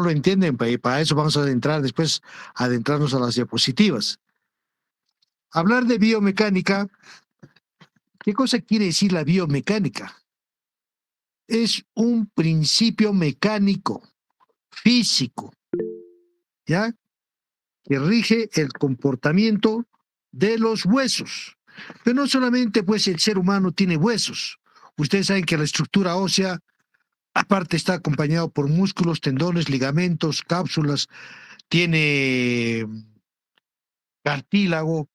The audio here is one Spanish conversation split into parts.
lo entienden, y para eso vamos a adentrarnos a las diapositivas. Hablar de biomecánica, ¿qué cosa quiere decir la biomecánica? Es un principio mecánico, físico, ¿ya? Que rige el comportamiento de los huesos. Pero no solamente, pues, el ser humano tiene huesos. Ustedes saben que la estructura ósea, aparte, está acompañado por músculos, tendones, ligamentos, cápsulas, tiene cartílago,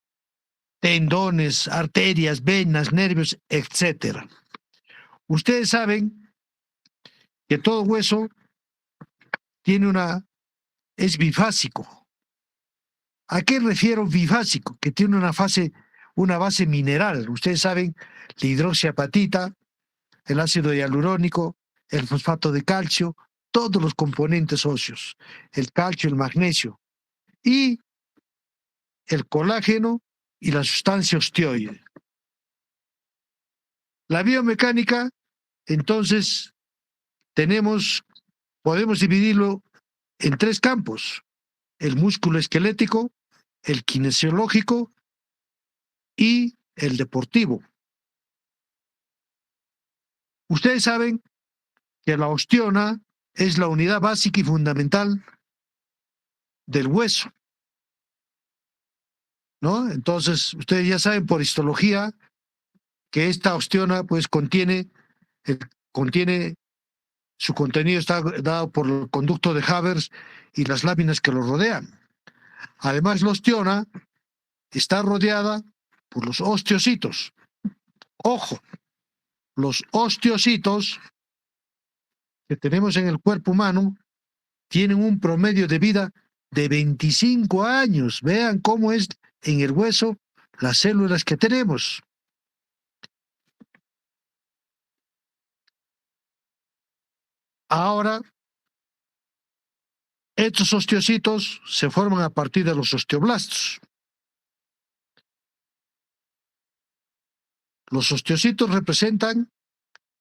tendones, arterias, venas, nervios, etcétera. Ustedes saben que todo hueso es bifásico. ¿A qué refiero bifásico? Que tiene una base mineral. Ustedes saben, la hidroxiapatita, el ácido hialurónico, el fosfato de calcio, todos los componentes óseos, el calcio, el magnesio y el colágeno y la sustancia osteoide. La biomecánica, entonces, podemos dividirlo en tres campos: el músculo esquelético, el kinesiológico y el deportivo. Ustedes saben que la osteona es la unidad básica y fundamental del hueso, ¿no? Entonces, ustedes ya saben por histología que esta osteona, pues, contiene, su contenido está dado por el conducto de Havers y las láminas que lo rodean. Además, la osteona está rodeada por los osteocitos. Ojo, los osteocitos que tenemos en el cuerpo humano tienen un promedio de vida de 25 años. Vean cómo es en el hueso las células que tenemos. Ahora, estos osteocitos se forman a partir de los osteoblastos. Los osteocitos representan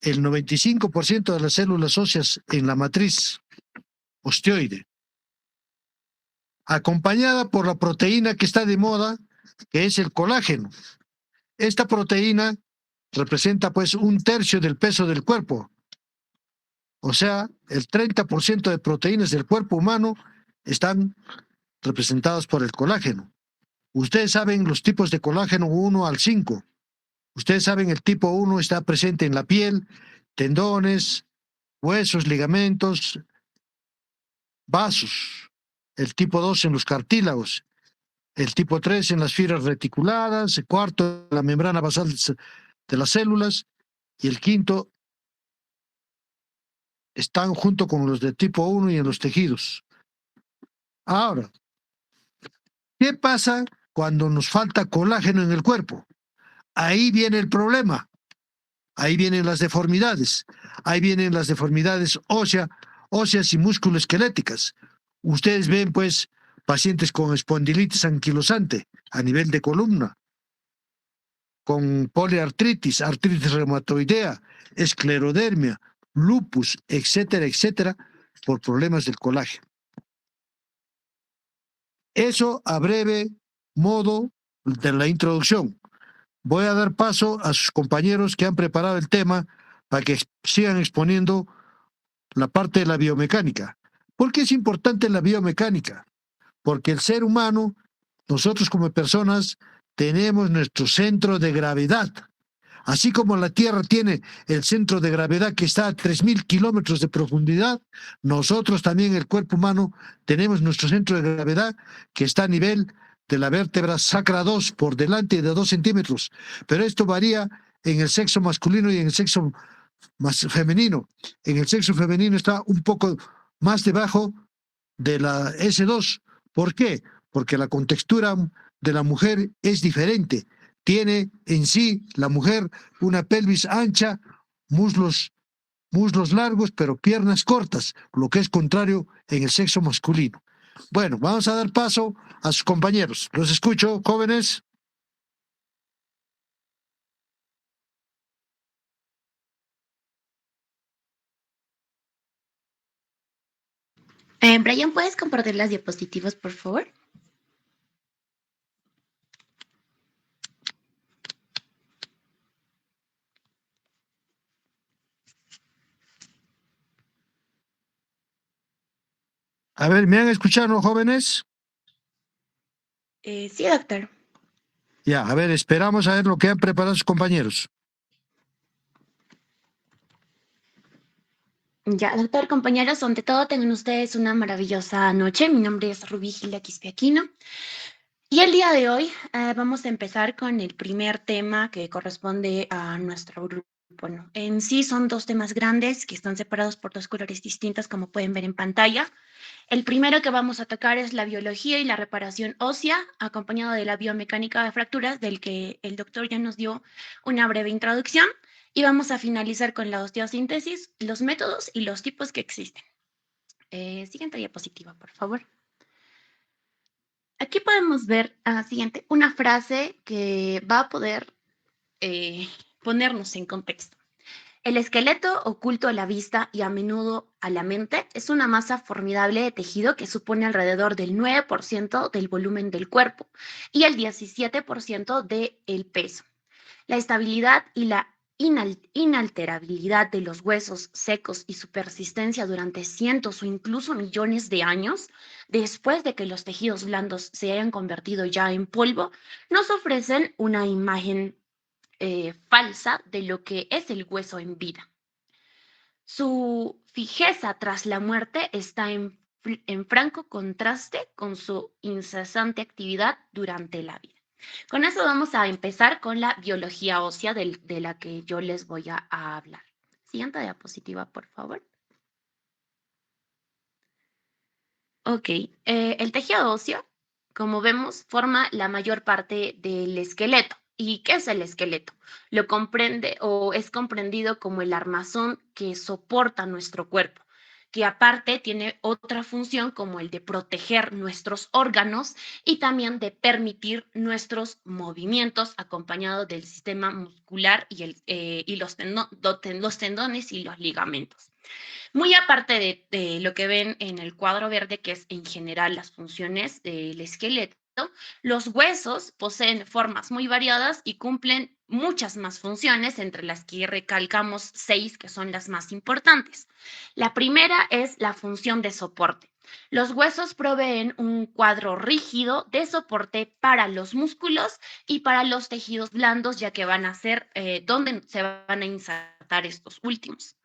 el 95% de las células óseas en la matriz osteoide, acompañada por la proteína que está de moda, que es el colágeno. Esta proteína representa, pues, un tercio del peso del cuerpo. O sea, el 30% de proteínas del cuerpo humano están representadas por el colágeno. Ustedes saben los tipos de colágeno 1 al 5. Ustedes saben el tipo 1 está presente en la piel, tendones, huesos, ligamentos, vasos. El tipo 2 en los cartílagos. El tipo 3 en las fibras reticuladas. El cuarto en la membrana basal de las células. Y el quinto están junto con los de tipo 1 y en los tejidos. Ahora, ¿qué pasa cuando nos falta colágeno en el cuerpo? Ahí viene el problema. Ahí vienen las deformidades. Ahí vienen las deformidades óseas y musculoesqueléticas. Ustedes ven, pues, pacientes con espondilitis anquilosante a nivel de columna, con poliartritis, artritis reumatoidea, esclerodermia, lupus, etcétera, etcétera, por problemas del colágeno. Eso a breve modo de la introducción. Voy a dar paso a sus compañeros que han preparado el tema para que sigan exponiendo la parte de la biomecánica. ¿Por qué es importante la biomecánica? Porque el ser humano, nosotros como personas, tenemos nuestro centro de gravedad. Así como la Tierra tiene el centro de gravedad que está a 3.000 kilómetros de profundidad, nosotros también, el cuerpo humano, tenemos nuestro centro de gravedad que está a nivel de la vértebra sacra 2, por delante de 2 centímetros. Pero esto varía en el sexo masculino y en el sexo más femenino. En el sexo femenino está un poco más debajo de la S2. ¿Por qué? Porque la contextura de la mujer es diferente. Tiene en sí la mujer una pelvis ancha, muslos largos, pero piernas cortas, lo que es contrario en el sexo masculino. Bueno, vamos a dar paso a sus compañeros. Los escucho, jóvenes. Brian, ¿puedes compartir las diapositivas, por favor? A ver, ¿me han escuchado, jóvenes? Sí, doctor. Ya, a ver, esperamos a ver lo que han preparado sus compañeros. Ya, doctor, compañeros, ante todo tengan ustedes una maravillosa noche. Mi nombre es Rubí Gilda Quispe-Aquino. Y el día de hoy vamos a empezar con el primer tema que corresponde a nuestro grupo. Bueno, en sí son dos temas grandes que están separados por dos colores distintos, como pueden ver en pantalla. El primero que vamos a tocar es la biología y la reparación ósea, acompañado de la biomecánica de fracturas, del que el doctor ya nos dio una breve introducción. Y vamos a finalizar con la osteosíntesis, los métodos y los tipos que existen. Siguiente diapositiva, por favor. Aquí podemos ver, siguiente, una frase que va a poder ponernos en contexto. El esqueleto, oculto a la vista y a menudo a la mente, es una masa formidable de tejido que supone alrededor del 9% del volumen del cuerpo y el 17% del peso. La estabilidad y la inalterabilidad de los huesos secos y su persistencia durante cientos o incluso millones de años, después de que los tejidos blandos se hayan convertido ya en polvo, nos ofrecen una imagen falsa de lo que es el hueso en vida. Su fijeza tras la muerte está en franco contraste con su incesante actividad durante la vida. Con eso vamos a empezar con la biología ósea de la que yo les voy a hablar. Siguiente diapositiva, por favor. Ok, el tejido óseo, como vemos, forma la mayor parte del esqueleto. ¿Y qué es el esqueleto? Lo comprende o es comprendido como el armazón que soporta nuestro cuerpo, que aparte tiene otra función como el de proteger nuestros órganos y también de permitir nuestros movimientos acompañado del sistema muscular y los tendones y los ligamentos. Muy aparte de lo que ven en el cuadro verde, que es en general las funciones del esqueleto, los huesos poseen formas muy variadas y cumplen muchas más funciones, entre las que recalcamos 6 que son las más importantes. La primera es la función de soporte. Los huesos proveen un cuadro rígido de soporte para los músculos y para los tejidos blandos, ya que van a ser donde se van a insertar estos últimos.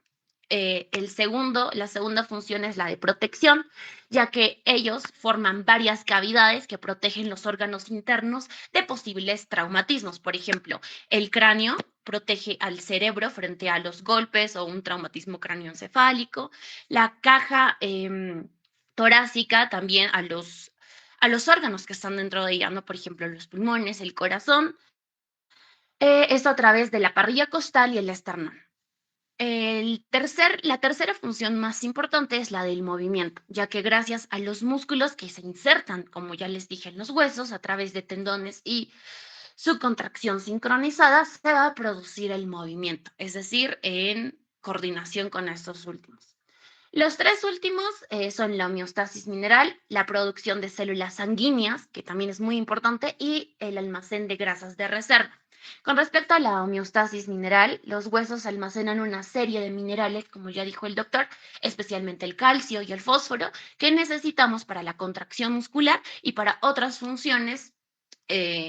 La segunda función es la de protección, ya que ellos forman varias cavidades que protegen los órganos internos de posibles traumatismos. Por ejemplo, el cráneo protege al cerebro frente a los golpes o un traumatismo cráneoencefálico. La caja torácica también a los órganos que están dentro de ella, ¿no? Por ejemplo, los pulmones, el corazón. Esto a través de la parrilla costal y el esternón. La tercera función más importante es la del movimiento, ya que gracias a los músculos que se insertan, como ya les dije, en los huesos a través de tendones y su contracción sincronizada, se va a producir el movimiento, es decir, en coordinación con estos últimos. Los tres últimos son la homeostasis mineral, la producción de células sanguíneas, que también es muy importante, y el almacén de grasas de reserva. Con respecto a la homeostasis mineral, los huesos almacenan una serie de minerales, como ya dijo el doctor, especialmente el calcio y el fósforo, que necesitamos para la contracción muscular y para otras funciones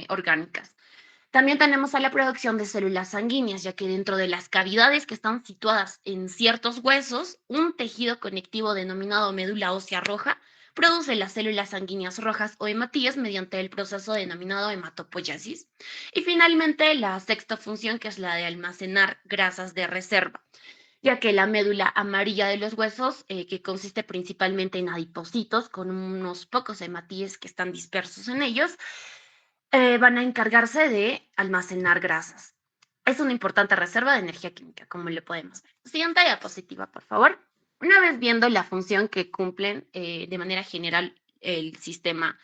orgánicas. También tenemos a la producción de células sanguíneas, ya que dentro de las cavidades que están situadas en ciertos huesos, un tejido conectivo denominado médula ósea roja produce las células sanguíneas rojas o hematías mediante el proceso denominado hematopoiesis. Y finalmente, la sexta función, que es la de almacenar grasas de reserva, ya que la médula amarilla de los huesos, que consiste principalmente en adipocitos con unos pocos hematíes que están dispersos en ellos, van a encargarse de almacenar grasas. Es una importante reserva de energía química, como le podemos ver. Siguiente diapositiva, por favor. Una vez viendo la función que cumplen de manera general el sistema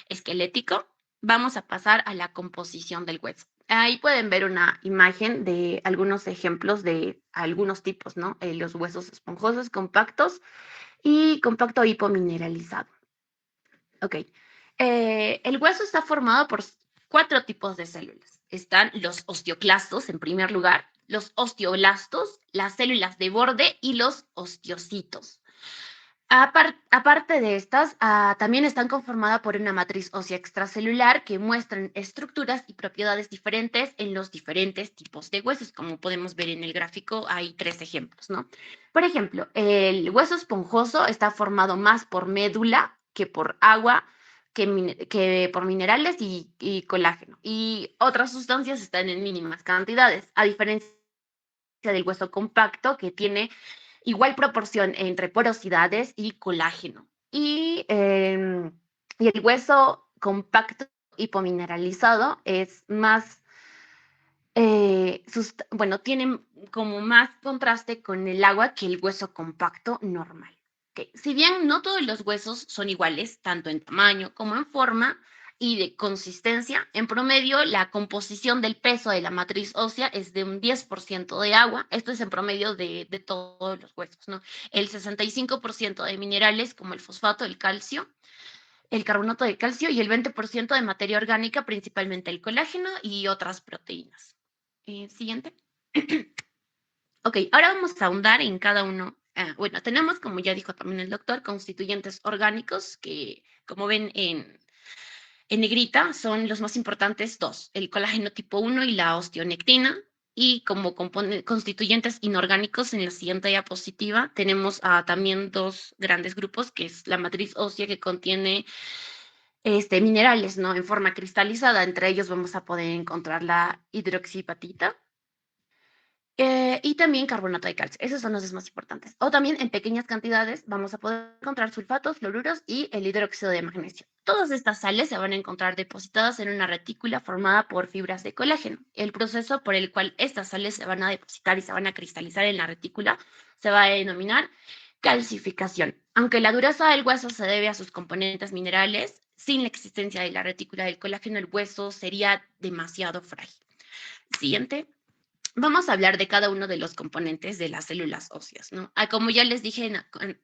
esquelético, vamos a pasar a la composición del hueso. Ahí pueden ver una imagen de algunos ejemplos de algunos tipos, ¿no? Los huesos esponjosos, compactos, y compacto hipomineralizado. Ok. El hueso está formado por 4 tipos de células. Están los osteoclastos, en primer lugar, los osteoblastos, las células de borde y los osteocitos. Aparte de estas, también están conformadas por una matriz ósea extracelular que muestran estructuras y propiedades diferentes en los diferentes tipos de huesos. Como podemos ver en el gráfico, hay 3 ejemplos, ¿no? Por ejemplo, el hueso esponjoso está formado más por médula que por agua, que por minerales y colágeno. Y otras sustancias están en mínimas cantidades, a diferencia del hueso compacto que tiene igual proporción entre porosidades y colágeno. Y el hueso compacto hipomineralizado es más, bueno, tiene como más contraste con el agua que el hueso compacto normal. Okay. Si bien no todos los huesos son iguales, tanto en tamaño como en forma y de consistencia, en promedio la composición del peso de la matriz ósea es de un 10% de agua. Esto es en promedio de todos los huesos, ¿no? El 65% de minerales como el fosfato, el calcio, el carbonato de calcio y el 20% de materia orgánica, principalmente el colágeno y otras proteínas. Siguiente. Ok, ahora vamos a ahondar en cada uno. Bueno, tenemos, como ya dijo también el doctor, constituyentes orgánicos que, como ven en negrita, son los más importantes dos, el colágeno tipo 1 y la osteonectina. Y como constituyentes inorgánicos, en la siguiente diapositiva, tenemos también 2 grandes grupos, que es la matriz ósea que contiene minerales, ¿no? En forma cristalizada. Entre ellos vamos a poder encontrar la hidroxipatita y también carbonato de calcio. Esos son los más importantes. O también en pequeñas cantidades vamos a poder encontrar sulfatos, fluoruros y el hidróxido de magnesio. Todas estas sales se van a encontrar depositadas en una retícula formada por fibras de colágeno. El proceso por el cual estas sales se van a depositar y se van a cristalizar en la retícula se va a denominar calcificación. Aunque la dureza del hueso se debe a sus componentes minerales, sin la existencia de la retícula del colágeno, el hueso sería demasiado frágil. Siguiente. Vamos a hablar de cada uno de los componentes de las células óseas, ¿no? Como ya les dije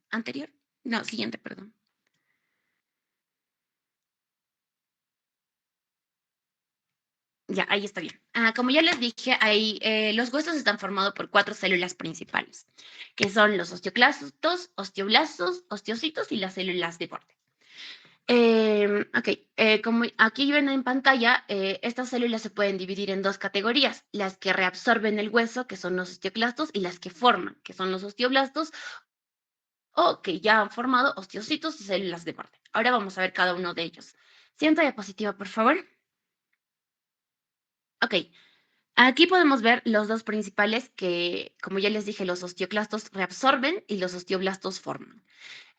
anterior, no, siguiente, perdón. Ya, ahí está bien. Como ya les dije, los huesos están formados por 4 células principales, que son los osteoclastos, osteoblastos, osteocitos y las células de borde. Ok, como aquí ven en pantalla, estas células se pueden dividir en 2 categorías, las que reabsorben el hueso, que son los osteoclastos, y las que forman, que son los osteoblastos, o que ya han formado osteocitos y células de borde. Ahora vamos a ver cada uno de ellos. Siguiente diapositiva, por favor. Ok, aquí podemos ver los 2 principales que, como ya les dije, los osteoclastos reabsorben y los osteoblastos forman.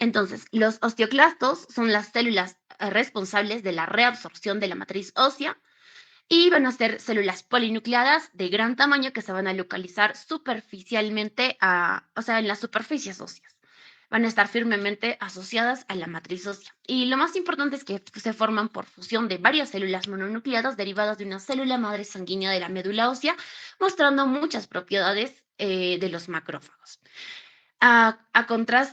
Entonces, los osteoclastos son las células responsables de la reabsorción de la matriz ósea y van a ser células polinucleadas de gran tamaño que se van a localizar superficialmente, o sea, en las superficies óseas. Van a estar firmemente asociadas a la matriz ósea. Y lo más importante es que se forman por fusión de varias células mononucleadas derivadas de una célula madre sanguínea de la médula ósea, mostrando muchas propiedades de los macrófagos.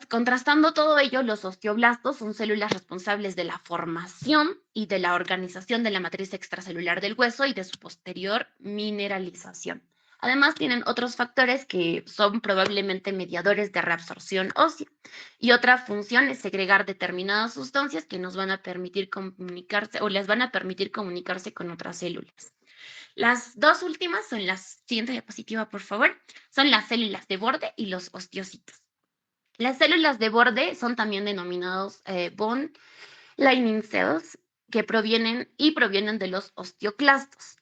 Contrastando todo ello, los osteoblastos son células responsables de la formación y de la organización de la matriz extracelular del hueso y de su posterior mineralización. Además, tienen otros factores que son probablemente mediadores de reabsorción ósea. Y otra función es segregar determinadas sustancias que nos van a permitir comunicarse o les van a permitir comunicarse con otras células. Las 2 últimas son las, siguiente diapositiva, por favor, son las células de borde y los osteocitos. Las células de borde son también denominados bone lining cells, que provienen de los osteoclastos.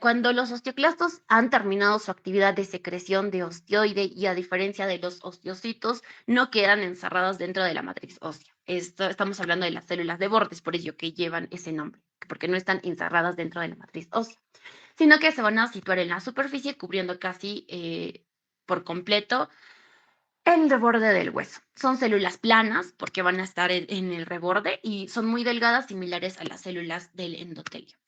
Cuando los osteoclastos han terminado su actividad de secreción de osteoide y a diferencia de los osteocitos, no quedan encerradas dentro de la matriz ósea. Estamos hablando de las células de bordes, por ello que llevan ese nombre, porque no están encerradas dentro de la matriz ósea, sino que se van a situar en la superficie cubriendo casi por completo el reborde del hueso. Son células planas porque van a estar en el reborde y son muy delgadas, similares a las células del endotelio.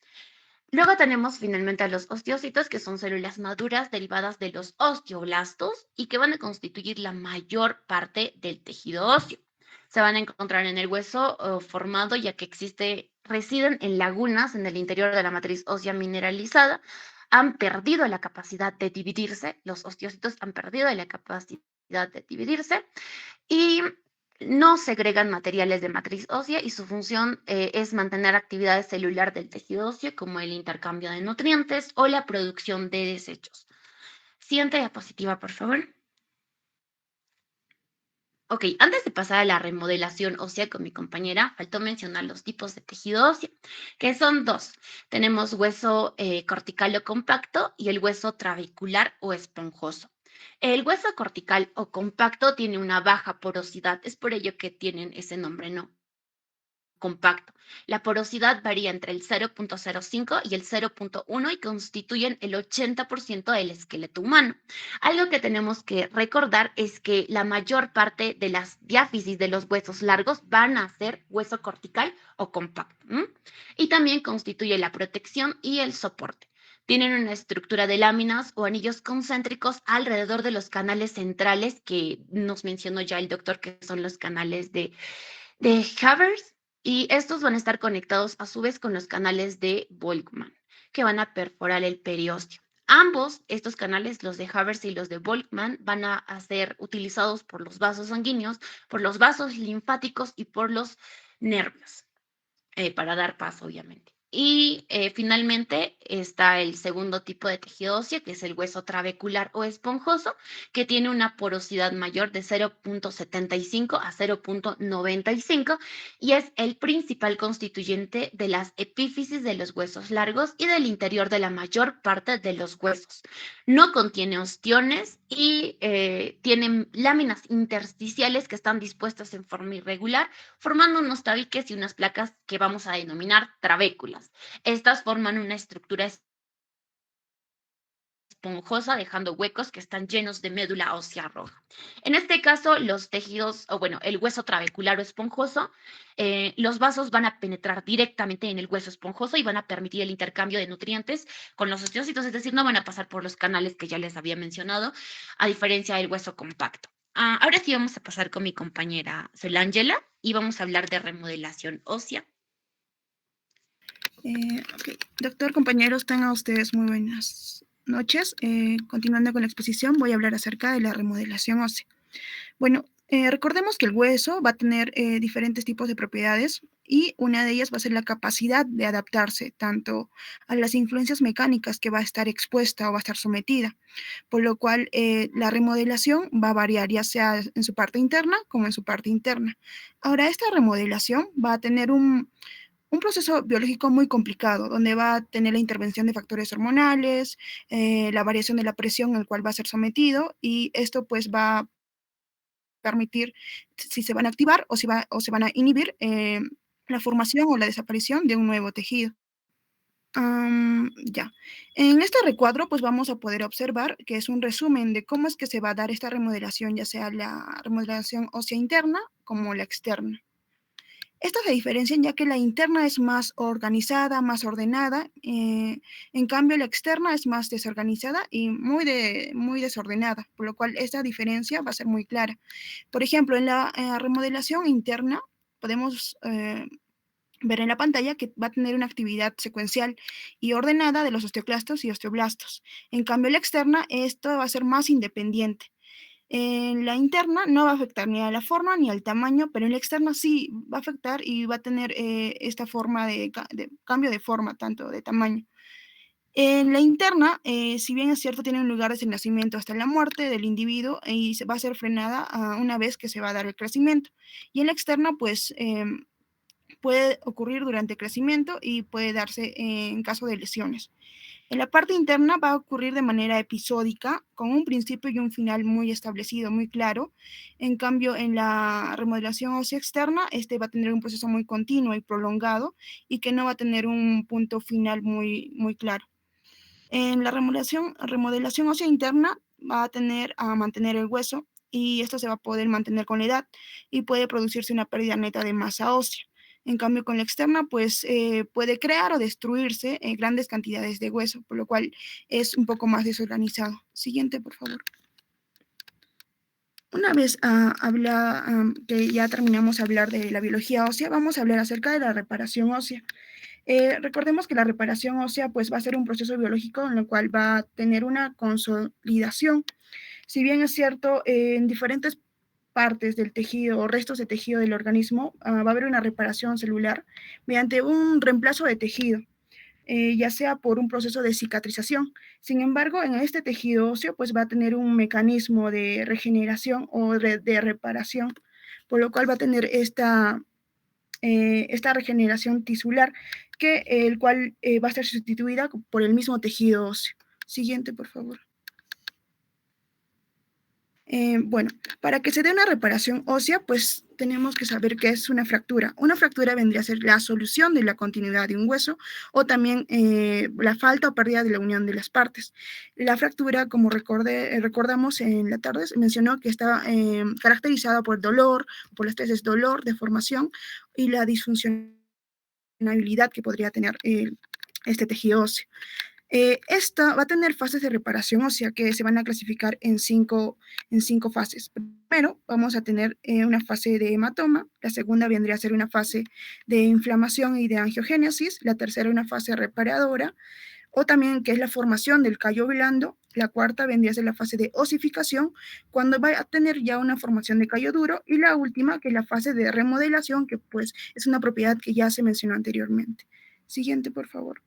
Luego tenemos finalmente a los osteocitos, que son células maduras derivadas de los osteoblastos y que van a constituir la mayor parte del tejido óseo. se van a encontrar en el hueso formado, ya que residen en lagunas en el interior de la matriz ósea mineralizada, han perdido la capacidad de dividirse, los osteocitos han perdido la capacidad de dividirse y no segregan materiales de matriz ósea y su función es mantener actividad celular del tejido óseo como el intercambio de nutrientes o la producción de desechos. Siguiente diapositiva, por favor. Ok, antes de pasar a la remodelación ósea con mi compañera, faltó mencionar los tipos de tejido óseo, que son dos. Tenemos hueso cortical o compacto y el hueso trabecular o esponjoso. El hueso cortical o compacto tiene una baja porosidad, es por ello que tienen ese nombre, ¿no? Compacto. La porosidad varía entre el 0.05 y el 0.1 y constituyen el 80% del esqueleto humano. Algo que tenemos que recordar es que la mayor parte de las diáfisis de los huesos largos van a ser hueso cortical o compacto. Y también constituye la protección y el soporte. Tienen una estructura de láminas o anillos concéntricos alrededor de los canales centrales que nos mencionó ya el doctor, que son los canales de Havers, y estos van a estar conectados a su vez con los canales de Volkmann, que van a perforar el periósteo. Ambos, estos canales, los de Havers y los de Volkmann, van a ser utilizados por los vasos sanguíneos, por los vasos linfáticos y por los nervios, para dar paso, obviamente. Y finalmente está el segundo tipo de tejido óseo, que es el hueso trabecular o esponjoso, que tiene una porosidad mayor de 0.75 a 0.95 y es el principal constituyente de las epífisis de los huesos largos y del interior de la mayor parte de los huesos. No contiene ostiones y tiene láminas intersticiales que están dispuestas en forma irregular, formando unos tabiques y unas placas que vamos a denominar trabéculas. Estas forman una estructura esponjosa, dejando huecos que están llenos de médula ósea roja. En este caso, los tejidos, o bueno, el hueso trabecular o esponjoso, los vasos van a penetrar directamente en el hueso esponjoso y van a permitir el intercambio de nutrientes con los osteocitos, es decir, no van a pasar por los canales que ya les había mencionado, a diferencia del hueso compacto. Ahora sí vamos a pasar con mi compañera Solángela y vamos a hablar de remodelación ósea. Ok. Doctor, compañeros, tengan ustedes muy buenas noches. Continuando con la exposición, voy a hablar acerca de la remodelación ósea. Bueno, recordemos que el hueso va a tener diferentes tipos de propiedades y una de ellas va a ser la capacidad de adaptarse tanto a las influencias mecánicas que va a estar expuesta o va a estar sometida, por lo cual la remodelación va a variar ya sea en su parte interna como en su parte interna. Ahora, esta remodelación va a tener un proceso biológico muy complicado, donde va a tener la intervención de factores hormonales, la variación de la presión al cual va a ser sometido, y esto pues va a permitir si se van a activar o se van a inhibir la formación o la desaparición de un nuevo tejido. Ya. En este recuadro, pues vamos a poder observar que es un resumen de cómo es que se va a dar esta remodelación, ya sea la remodelación ósea interna como la externa. Estas se diferencian ya que la interna es más organizada, más ordenada, en cambio la externa es más desorganizada y muy desordenada, por lo cual esta diferencia va a ser muy clara. Por ejemplo, en la remodelación interna podemos ver en la pantalla que va a tener una actividad secuencial y ordenada de los osteoclastos y osteoblastos. En cambio, la externa, esto va a ser más independiente. En la interna no va a afectar ni a la forma ni al tamaño, pero en la externa sí va a afectar y va a tener esta forma de cambio de forma, tanto de tamaño. En la interna, si bien es cierto, tiene un lugar desde el nacimiento hasta la muerte del individuo y se va a ser frenada una vez que se va a dar el crecimiento. Y en la externa, pues puede ocurrir durante el crecimiento y puede darse en caso de lesiones. En la parte interna va a ocurrir de manera episódica, con un principio y un final muy establecido, muy claro. En cambio, en la remodelación ósea externa, este va a tener un proceso muy continuo y prolongado y que no va a tener un punto final muy claro. En la remodelación ósea interna va a tener a mantener el hueso y esto se va a poder mantener con la edad y puede producirse una pérdida neta de masa ósea. En cambio, con la externa, pues puede crear o destruirse grandes cantidades de hueso, por lo cual es un poco más desorganizado. Siguiente, por favor. Una vez que ya terminamos de hablar de la biología ósea, vamos a hablar acerca de la reparación ósea. Recordemos que la reparación ósea pues, va a ser un proceso biológico en el cual va a tener una consolidación. Si bien es cierto, en diferentes partes del tejido o restos de tejido del organismo va a haber una reparación celular mediante un reemplazo de tejido. Ya sea por un proceso de cicatrización. Sin embargo, en este tejido óseo, pues va a tener un mecanismo de regeneración o de reparación, por lo cual va a tener esta regeneración tisular, el cual va a ser sustituida por el mismo tejido óseo. Siguiente, por favor. Bueno, para que se dé una reparación ósea, pues tenemos que saber qué es una fractura. Una fractura vendría a ser la solución de la continuidad de un hueso o también la falta o pérdida de la unión de las partes. La fractura, como recordamos en la tarde, se mencionó que está caracterizada por el dolor, por las tres dolor, deformación y la disfuncionalidad que podría tener este tejido óseo. Esta va a tener fases de reparación ósea que se van a clasificar en cinco fases. Primero vamos a tener una fase de hematoma, la segunda vendría a ser una fase de inflamación y de angiogénesis, la tercera una fase reparadora, o también que es la formación del callo blando, la cuarta vendría a ser la fase de osificación, cuando va a tener ya una formación de callo duro, y la última que es la fase de remodelación, que pues es una propiedad que ya se mencionó anteriormente. Siguiente, por favor.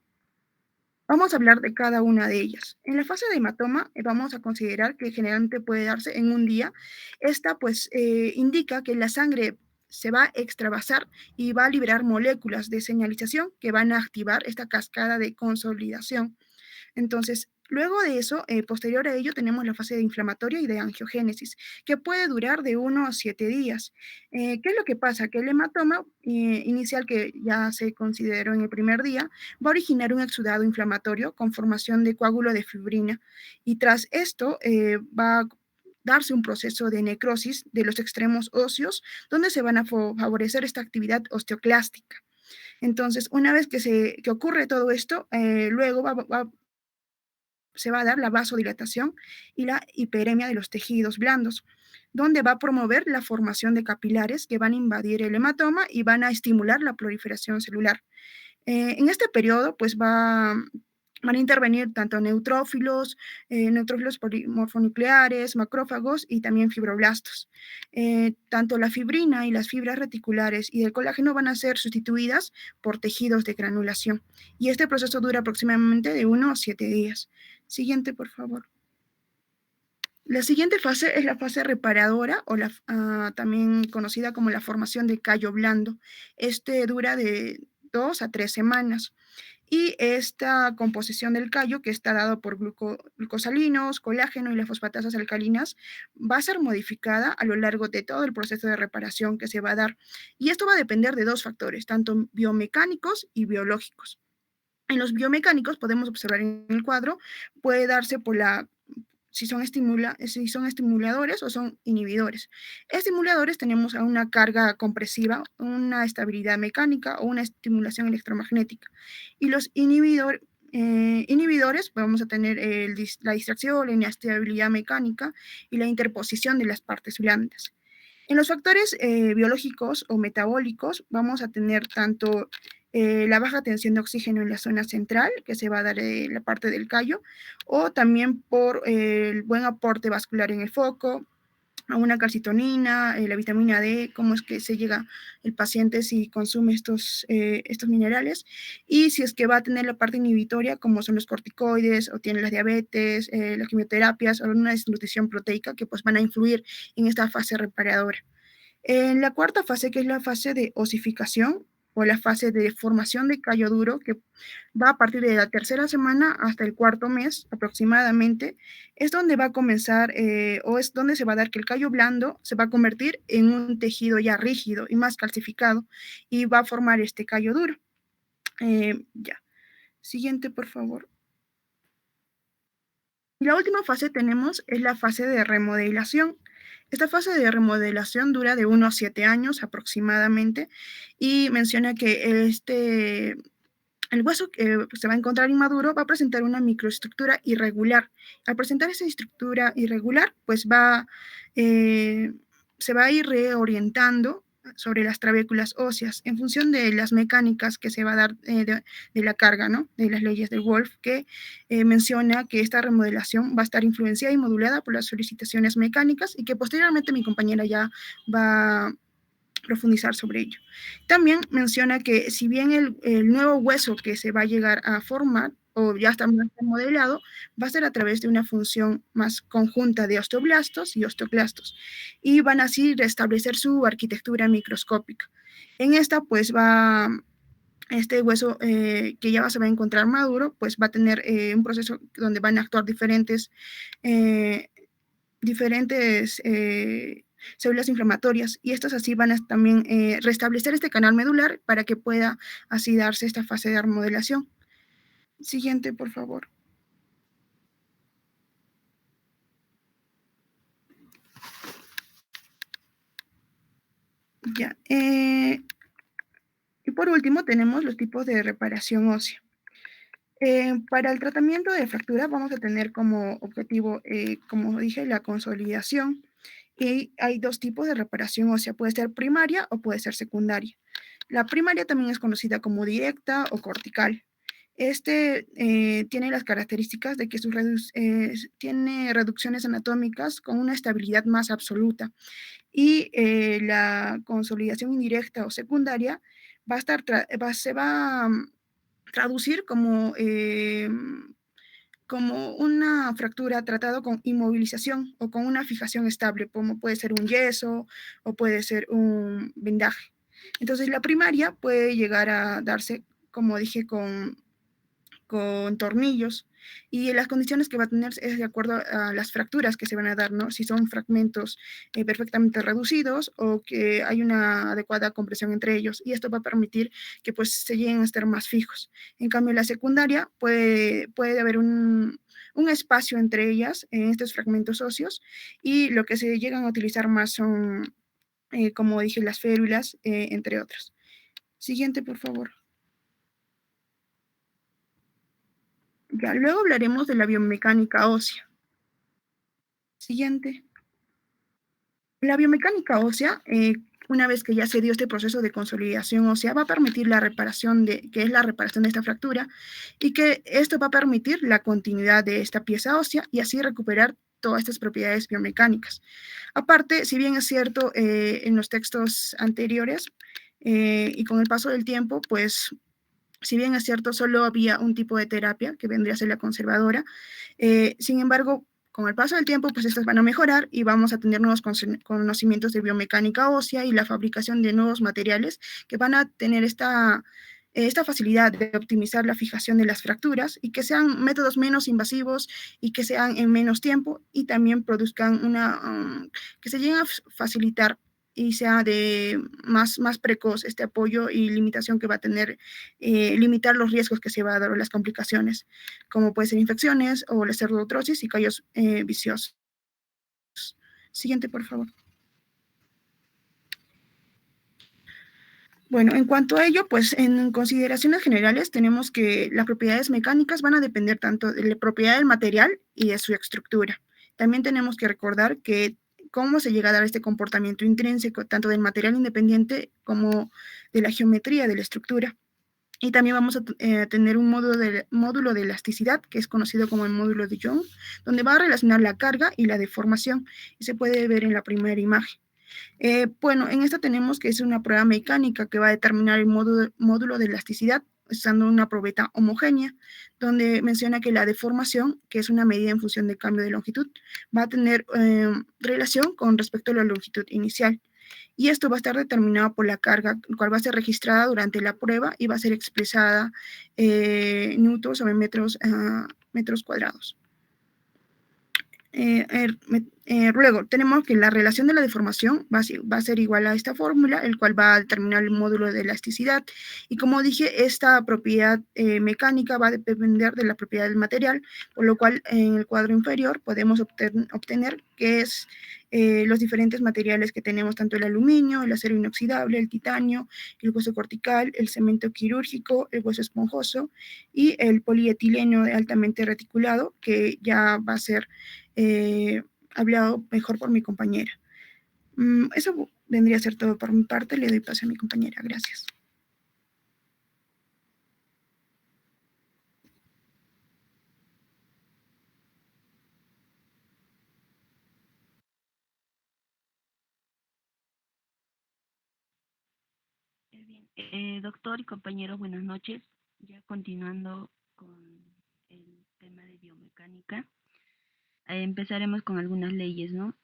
Vamos a hablar de cada una de ellas. En la fase de hematoma vamos a considerar que generalmente puede darse en un día. Esta pues indica que la sangre se va a extravasar y va a liberar moléculas de señalización que van a activar esta cascada de consolidación. Entonces, luego de eso, posterior a ello, tenemos la fase de inflamatoria y de angiogénesis, que puede durar de 1 a 7 días. ¿Qué es lo que pasa? Que el hematoma inicial, que ya se consideró en el primer día, va a originar un exudado inflamatorio con formación de coágulo de fibrina. Y tras esto, va a darse un proceso de necrosis de los extremos óseos, donde se van a favorecer esta actividad osteoclástica. Entonces, una vez que ocurre todo esto, luego se va a dar la vasodilatación y la hiperemia de los tejidos blandos, donde va a promover la formación de capilares que van a invadir el hematoma y van a estimular la proliferación celular. En este periodo, pues van a intervenir tanto neutrófilos polimorfonucleares, macrófagos y también fibroblastos. Tanto la fibrina y las fibras reticulares y el colágeno van a ser sustituidas por tejidos de granulación. Y este proceso dura aproximadamente de 1 a 7 días. Siguiente, por favor. La siguiente fase es la fase reparadora o también conocida como la formación de callo blando. Este dura de 2 a 3 semanas. Y esta composición del callo, que está dado por glucosalinos, colágeno y las fosfatasas alcalinas, va a ser modificada a lo largo de todo el proceso de reparación que se va a dar. Y esto va a depender de dos factores, tanto biomecánicos y biológicos. En los biomecánicos podemos observar en el cuadro, puede darse por si son estimuladores o son inhibidores. Estimuladores tenemos a una carga compresiva, una estabilidad mecánica o una estimulación electromagnética. Y los inhibidores, vamos a tener la distracción, la inestabilidad mecánica y la interposición de las partes blandas. En los factores biológicos o metabólicos vamos a tener tanto la baja tensión de oxígeno en la zona central, que se va a dar en la parte del callo, o también por el buen aporte vascular en el foco, a una calcitonina, la vitamina D, cómo es que se llega el paciente si consume estos minerales, y si es que va a tener la parte inhibitoria, como son los corticoides, o tiene la diabetes, las quimioterapias, o una desnutrición proteica, que pues van a influir en esta fase reparadora. En la cuarta fase, que es la fase de osificación, o la fase de formación de callo duro, que va a partir de la tercera semana hasta el cuarto mes aproximadamente, es donde va a comenzar o es donde se va a dar que el callo blando se va a convertir en un tejido ya rígido y más calcificado y va a formar este callo duro. Ya. Siguiente, por favor. Y la última fase tenemos es la fase de remodelación. Esta fase de remodelación dura de 1 a 7 años aproximadamente y menciona que el hueso que se va a encontrar inmaduro va a presentar una microestructura irregular. Al presentar esa estructura irregular, pues se va a ir reorientando sobre las trabéculas óseas en función de las mecánicas que se va a dar de la carga, ¿no? De las leyes de Wolff, que menciona que esta remodelación va a estar influenciada y modulada por las solicitaciones mecánicas y que posteriormente mi compañera ya va a profundizar sobre ello. También menciona que si bien el nuevo hueso que se va a llegar a formar o ya está modelado, va a ser a través de una función más conjunta de osteoblastos y osteoclastos, y van así restablecer su arquitectura microscópica. En esta, pues este hueso que ya se va a encontrar maduro, pues va a tener un proceso donde van a actuar diferentes células inflamatorias, y estas así van a también restablecer este canal medular para que pueda así darse esta fase de remodelación. Siguiente, por favor. Ya. Y por último tenemos los tipos de reparación ósea. Para el tratamiento de fractura vamos a tener como objetivo, como dije, la consolidación. Y hay dos tipos de reparación ósea, puede ser primaria o puede ser secundaria. La primaria también es conocida como directa o cortical. Tiene las características de que tiene reducciones anatómicas con una estabilidad más absoluta. Y la consolidación indirecta o secundaria se va a traducir como una fractura tratado con inmovilización o con una fijación estable, como puede ser un yeso o puede ser un vendaje. Entonces, la primaria puede llegar a darse, como dije, con tornillos, y las condiciones que va a tener es de acuerdo a las fracturas que se van a dar, ¿no? Si son fragmentos perfectamente reducidos o que hay una adecuada compresión entre ellos, y esto va a permitir que pues se lleguen a estar más fijos. En cambio, la secundaria puede haber un espacio entre ellas, en estos fragmentos óseos, y lo que se llegan a utilizar más son, como dije, las férulas, entre otras. Siguiente, por favor. Ya, luego hablaremos de la biomecánica ósea. Siguiente. La biomecánica ósea, una vez que ya se dio este proceso de consolidación ósea, va a permitir la reparación que es la reparación de esta fractura, y que esto va a permitir la continuidad de esta pieza ósea y así recuperar todas estas propiedades biomecánicas. Aparte, si bien es cierto, en los textos anteriores y con el paso del tiempo, pues si bien es cierto, solo había un tipo de terapia que vendría a ser la conservadora, sin embargo, con el paso del tiempo, pues estas van a mejorar y vamos a tener nuevos conocimientos de biomecánica ósea y la fabricación de nuevos materiales que van a tener esta facilidad de optimizar la fijación de las fracturas, y que sean métodos menos invasivos y que sean en menos tiempo, y también produzcan que se lleguen a facilitar y sea de más precoz este apoyo y limitación que va a tener, limitar los riesgos que se va a dar o las complicaciones, como puede ser infecciones o la osteoartrosis y callos viciosos. Siguiente, por favor. Bueno, en cuanto a ello, pues en consideraciones generales tenemos que las propiedades mecánicas van a depender tanto de la propiedad del material y de su estructura. También tenemos que recordar que cómo se llega a dar este comportamiento intrínseco, tanto del material independiente como de la geometría de la estructura. Y también vamos a tener un módulo de elasticidad, que es conocido como el módulo de Young, donde va a relacionar la carga y la deformación, y se puede ver en la primera imagen. Bueno, en esta tenemos que es una prueba mecánica que va a determinar el módulo de elasticidad usando una probeta homogénea, donde menciona que la deformación, que es una medida en función del cambio de longitud, va a tener relación con respecto a la longitud inicial. Y esto va a estar determinado por la carga, cual va a ser registrada durante la prueba y va a ser expresada newtons sobre metros cuadrados. Luego tenemos que la relación de la deformación va a ser igual a esta fórmula, el cual va a determinar el módulo de elasticidad. Y como dije, esta propiedad mecánica va a depender de la propiedad del material, por lo cual en el cuadro inferior podemos obtener que es los diferentes materiales que tenemos, tanto el aluminio, el acero inoxidable, el titanio, el hueso cortical, el cemento quirúrgico, el hueso esponjoso y el polietileno altamente reticulado, que ya va a ser hablado mejor por mi compañera. Eso vendría a ser todo por mi parte. Le doy paso a mi compañera. Gracias. Bien, doctor y compañeros, buenas noches. Ya continuando con el tema de biomecánica, empezaremos con algunas leyes, ¿no?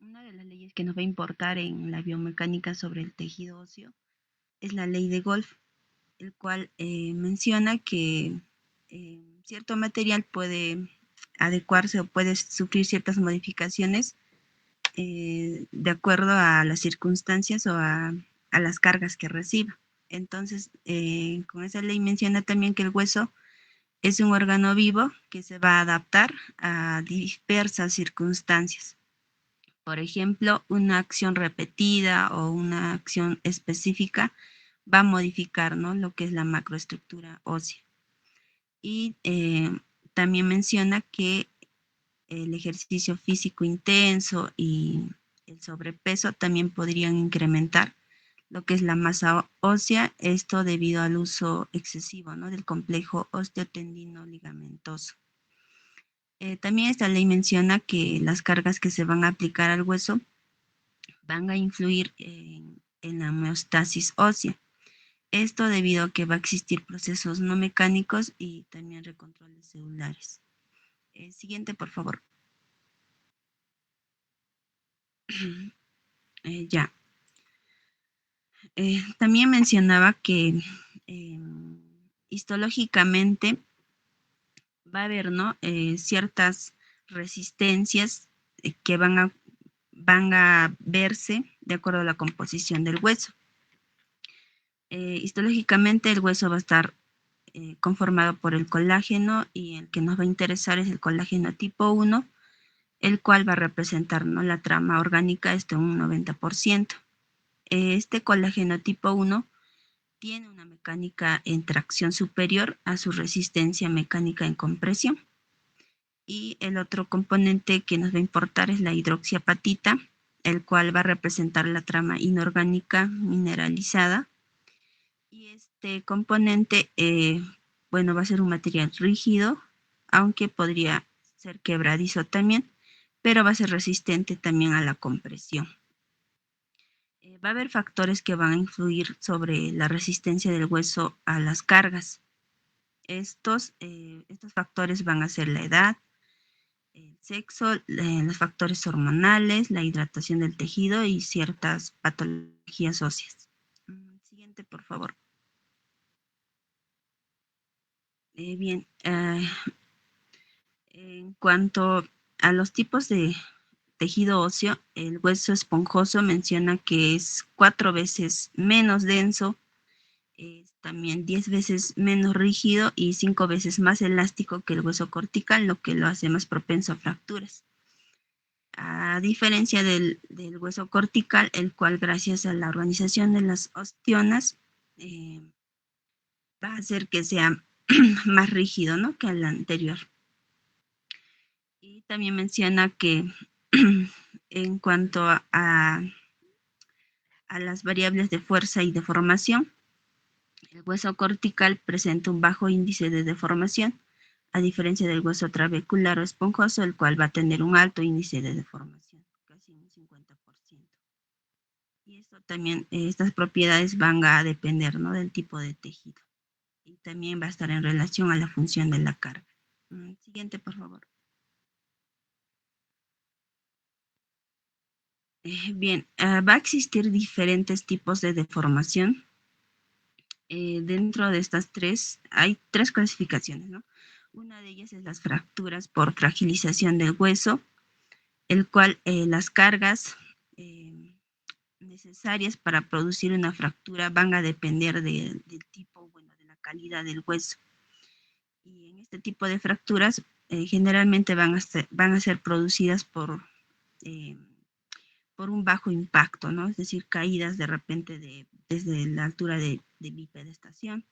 Una de las leyes que nos va a importar en la biomecánica sobre el tejido óseo es la ley de Golf, el cual menciona que cierto material puede adecuarse o puede sufrir ciertas modificaciones de acuerdo a las circunstancias o a las cargas que reciba. Entonces, con esa ley menciona también que el hueso es un órgano vivo que se va a adaptar a diversas circunstancias. Por ejemplo, una acción repetida o una acción específica va a modificar, ¿no?, lo que es la macroestructura ósea. Y también menciona que el ejercicio físico intenso y el sobrepeso también podrían incrementar lo que es la masa ósea, esto debido al uso excesivo, ¿no?, del complejo osteotendino ligamentoso. También esta ley menciona que las cargas que se van a aplicar al hueso van a influir en la homeostasis ósea. Esto debido a que va a existir procesos no mecánicos y también recontroles celulares. Siguiente, por favor. Ya. También mencionaba que histológicamente va a haber, ¿no?, ciertas resistencias que van a verse de acuerdo a la composición del hueso. Histológicamente el hueso va a estar conformado por el colágeno, y el que nos va a interesar es el colágeno tipo 1, el cual va a representar, ¿no?, la trama orgánica un 90%. Este colágeno tipo 1 tiene una mecánica en tracción superior a su resistencia mecánica en compresión. Y el otro componente que nos va a importar es la hidroxiapatita, el cual va a representar la trama inorgánica mineralizada. Y este componente, bueno, va a ser un material rígido, aunque podría ser quebradizo también, pero va a ser resistente también a la compresión. Va a haber factores que van a influir sobre la resistencia del hueso a las cargas. Estos factores van a ser la edad, el sexo, los factores hormonales, la hidratación del tejido y ciertas patologías óseas. Siguiente, por favor. Bien, en cuanto a los tipos de tejido óseo, el hueso esponjoso menciona que es 4 veces menos denso, también 10 veces menos rígido y 5 veces más elástico que el hueso cortical, lo que lo hace más propenso a fracturas. A diferencia del hueso cortical, el cual gracias a la organización de las ostionas va a hacer que sea más rígido, ¿no?, que el anterior. Y también menciona que en cuanto a las variables de fuerza y deformación, el hueso cortical presenta un bajo índice de deformación, a diferencia del hueso trabecular o esponjoso, el cual va a tener un alto índice de deformación, casi un 50%. Y esto también, estas propiedades van a depender, ¿no?, del tipo de tejido. Y también va a estar en relación a la función de la carga. Siguiente, por favor. Bien, va a existir diferentes tipos de deformación. Dentro de estas tres, hay tres clasificaciones, ¿no? Una de ellas es las fracturas por fragilización del hueso, el cual las cargas necesarias para producir una fractura van a depender del tipo, bueno, de la calidad del hueso. Y en este tipo de fracturas generalmente van a ser producidas por un bajo impacto, ¿no? Es decir, caídas de repente desde la altura de bipedestación.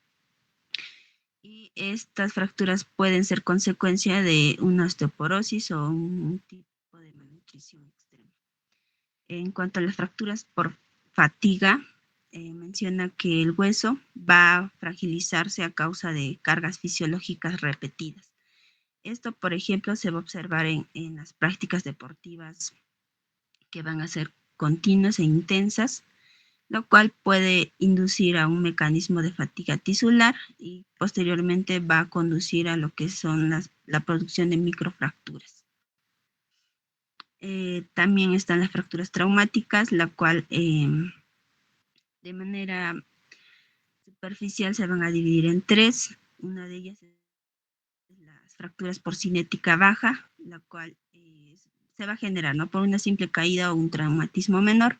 Y estas fracturas pueden ser consecuencia de una osteoporosis o un tipo de malnutrición extrema. En cuanto a las fracturas por fatiga, menciona que el hueso va a fragilizarse a causa de cargas fisiológicas repetidas. Esto, por ejemplo, se va a observar en las prácticas deportivas que van a ser continuas e intensas, lo cual puede inducir a un mecanismo de fatiga tisular y posteriormente va a conducir a lo que son la producción de microfracturas. También están las fracturas traumáticas, la cual de manera superficial se van a dividir en tres. Una de ellas es las fracturas por cinética baja, la cual se va a generar, ¿no?, por una simple caída o un traumatismo menor.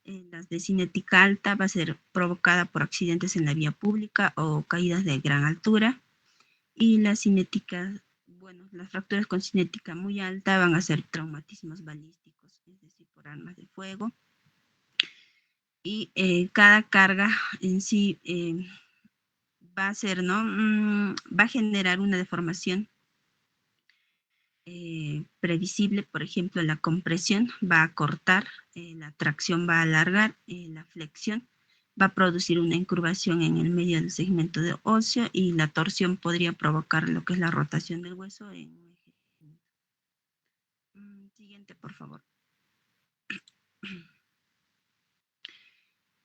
Las de cinética alta va a ser provocada por accidentes en la vía pública o caídas de gran altura. Y las cinéticas, bueno, las fracturas con cinética muy alta van a ser traumatismos balísticos, es decir, por armas de fuego. Y cada carga en sí va a ser, ¿no? Va a generar una deformación previsible. Por ejemplo, la compresión va a cortar, la tracción va a alargar, la flexión va a producir una incurvación en el medio del segmento de óseo y la torsión podría provocar lo que es la rotación del hueso en un eje. Siguiente, por favor.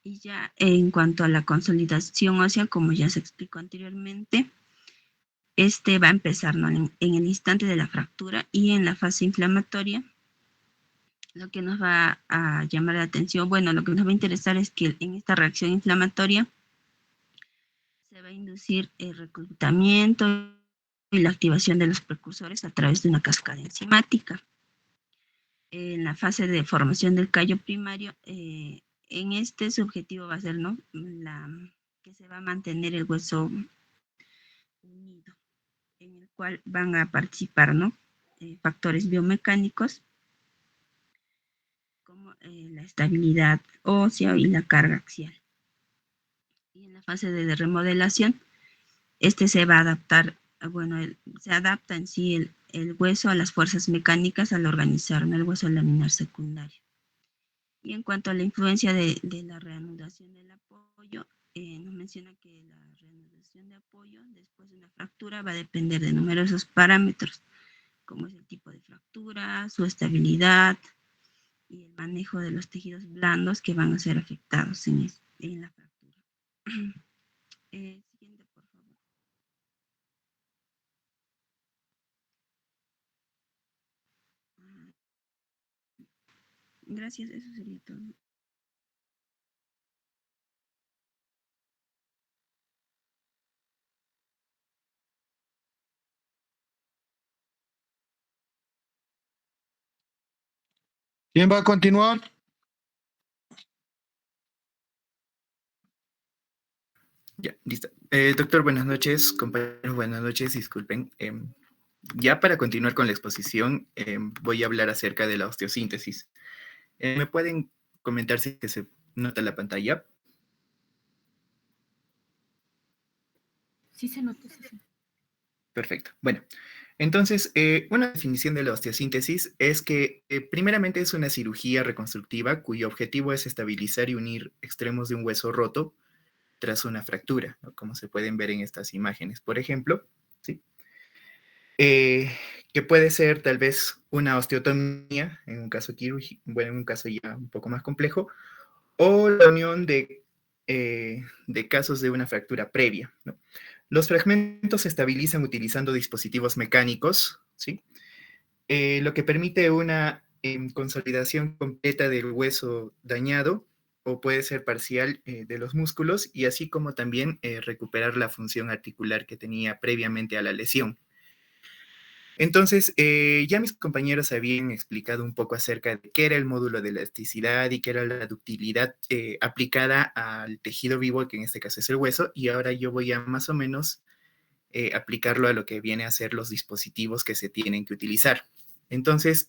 Y ya en cuanto a la consolidación ósea, como ya se explicó anteriormente, este va a empezar, ¿no?, en el instante de la fractura y en la fase inflamatoria. Lo que nos va a llamar la atención, bueno, lo que nos va a interesar es que en esta reacción inflamatoria se va a inducir el reclutamiento y la activación de los precursores a través de una cascada enzimática. En la fase de formación del callo primario, en este su objetivo va a ser, ¿no?, que se va a mantener el hueso unido, en el cual van a participar, ¿no?, factores biomecánicos como la estabilidad ósea y la carga axial. Y en la fase de remodelación, este se va a adaptar, bueno, se adapta en sí el hueso a las fuerzas mecánicas al organizar, ¿no?, el hueso laminar secundario. Y en cuanto a la influencia de la reanudación del apoyo, nos menciona que la reanudación de apoyo después de una fractura va a depender de numerosos parámetros, como es el tipo de fractura, su estabilidad y el manejo de los tejidos blandos que van a ser afectados en la fractura. Siguiente, por favor. Gracias, eso sería todo. ¿Quién va a continuar? Ya, listo. Doctor, buenas noches. Compañeros, buenas noches. Disculpen. Ya para continuar con la exposición, voy a hablar acerca de la osteosíntesis. ¿Me pueden comentar si se nota la pantalla? Sí se nota, sí. Perfecto. Bueno, entonces, una definición de la osteosíntesis es que primeramente es una cirugía reconstructiva cuyo objetivo es estabilizar y unir extremos de un hueso roto tras una fractura, ¿no?, como se pueden ver en estas imágenes, por ejemplo, ¿sí? Que puede ser tal vez una osteotomía en un caso quirúrgico, bueno, en un caso ya un poco más complejo, o la unión de casos de una fractura previa, ¿no? Los fragmentos se estabilizan utilizando dispositivos mecánicos, ¿sí? Lo que permite una consolidación completa del hueso dañado o puede ser parcial de los músculos y así como también recuperar la función articular que tenía previamente a la lesión. Entonces, ya mis compañeros habían explicado un poco acerca de qué era el módulo de elasticidad y qué era la ductilidad aplicada al tejido vivo, que en este caso es el hueso, y ahora yo voy a más o menos aplicarlo a lo que viene a ser los dispositivos que se tienen que utilizar. Entonces,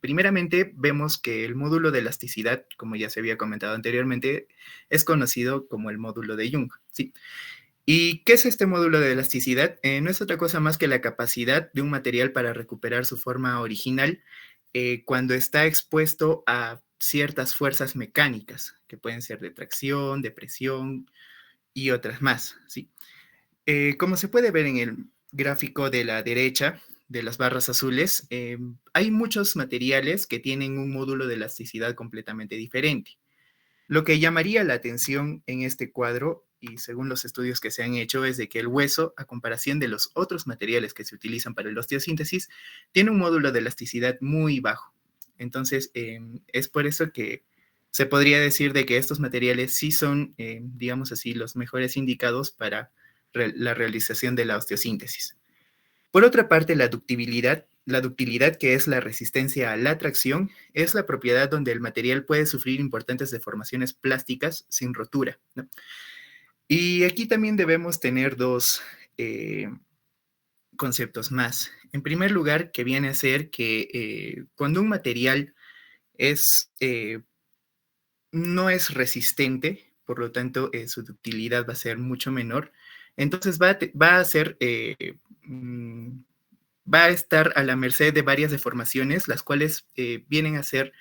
primeramente vemos que el módulo de elasticidad, como ya se había comentado anteriormente, es conocido como el módulo de Young, ¿sí? ¿Y qué es este módulo de elasticidad? No es otra cosa más que la capacidad de un material para recuperar su forma original cuando está expuesto a ciertas fuerzas mecánicas, que pueden ser de tracción, de presión y otras más, ¿sí? Como se puede ver en el gráfico de la derecha de las barras azules, hay muchos materiales que tienen un módulo de elasticidad completamente diferente. Lo que llamaría la atención en este cuadro, y según los estudios que se han hecho, es de que el hueso, a comparación de los otros materiales que se utilizan para la osteosíntesis, tiene un módulo de elasticidad muy bajo. Entonces, es por eso que se podría decir de que estos materiales sí son, digamos así, los mejores indicados para la realización de la osteosíntesis. Por otra parte, la ductilidad, que es la resistencia a la tracción, es la propiedad donde el material puede sufrir importantes deformaciones plásticas sin rotura, ¿no? Y aquí también debemos tener dos conceptos más. En primer lugar, que viene a ser que cuando un material no es resistente, por lo tanto, su ductilidad va a ser mucho menor, entonces va a estar a la merced de varias deformaciones, las cuales vienen a ser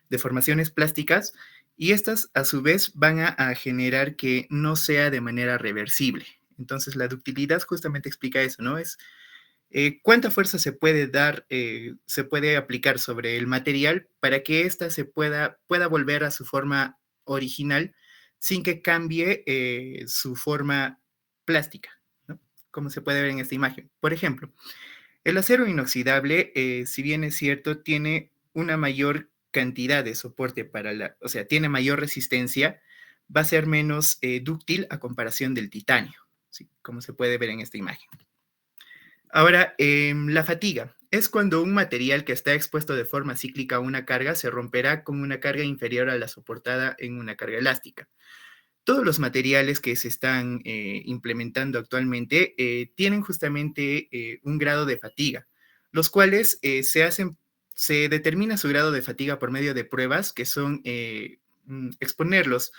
deformaciones plásticas, y estas a su vez van a generar que no sea de manera reversible. Entonces la ductilidad justamente explica eso, ¿no? Es cuánta fuerza se puede dar, se puede aplicar sobre el material para que ésta pueda volver a su forma original sin que cambie su forma plástica, ¿no? Como se puede ver en esta imagen. Por ejemplo, el acero inoxidable, si bien es cierto, tiene una mayor cantidad de soporte o sea, tiene mayor resistencia, va a ser menos dúctil a comparación del titanio, ¿sí? Como se puede ver en esta imagen. Ahora, la fatiga es cuando un material que está expuesto de forma cíclica a una carga se romperá con una carga inferior a la soportada en una carga elástica. Todos los materiales que se están implementando actualmente tienen justamente un grado de fatiga, los cuales se determina su grado de fatiga por medio de pruebas que son exponerlos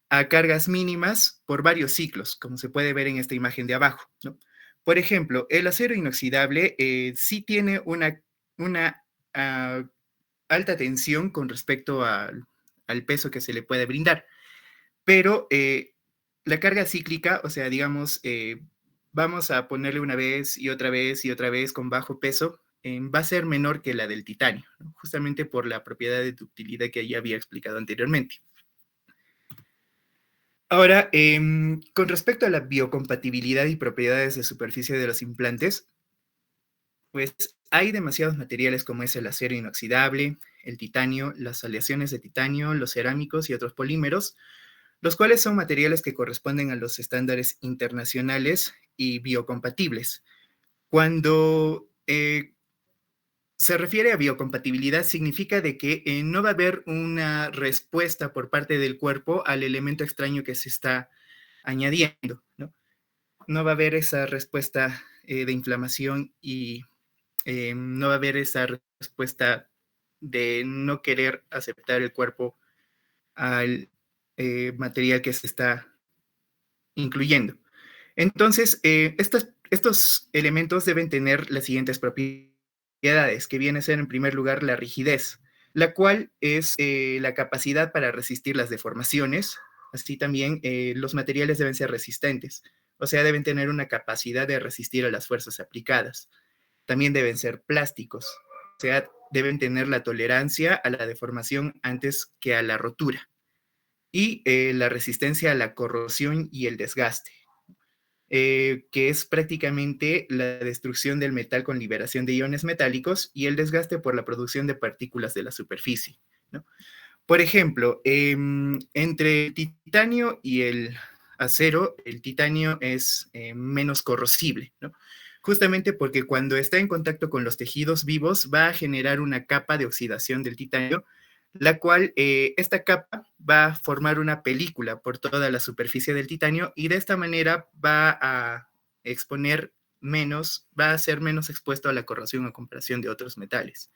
a cargas mínimas por varios ciclos, como se puede ver en esta imagen de abajo, ¿no? Por ejemplo, el acero inoxidable sí tiene una alta tensión con respecto al peso que se le puede brindar, pero la carga cíclica, o sea, digamos, vamos a ponerle una vez y otra vez y otra vez con bajo peso, va a ser menor que la del titanio, ¿no? Justamente por la propiedad de ductilidad que ya había explicado anteriormente. Ahora, con respecto a la biocompatibilidad y propiedades de superficie de los implantes, pues hay demasiados materiales como es el acero inoxidable, el titanio, las aleaciones de titanio, los cerámicos y otros polímeros, los cuales son materiales que corresponden a los estándares internacionales y biocompatibles. Cuando se refiere a biocompatibilidad, significa de que no va a haber una respuesta por parte del cuerpo al elemento extraño que se está añadiendo, ¿no? No va a haber esa respuesta de inflamación y no va a haber esa respuesta de no querer aceptar el cuerpo al material que se está incluyendo. Entonces, estos elementos deben tener las siguientes propiedades, que viene a ser en primer lugar la rigidez, la cual es la capacidad para resistir las deformaciones. Así también los materiales deben ser resistentes, o sea, deben tener una capacidad de resistir a las fuerzas aplicadas. También deben ser plásticos, o sea, deben tener la tolerancia a la deformación antes que a la rotura. Y la resistencia a la corrosión y el desgaste, que es prácticamente la destrucción del metal con liberación de iones metálicos y el desgaste por la producción de partículas de la superficie, ¿no? Por ejemplo, entre el titanio y el acero, el titanio es menos corrosible, ¿no? justamente porque cuando está en contacto con los tejidos vivos va a generar una capa de oxidación del titanio, la cual esta capa va a formar una película por toda la superficie del titanio y de esta manera va a exponer menos, va a ser menos expuesto a la corrosión a comparación de otros metales.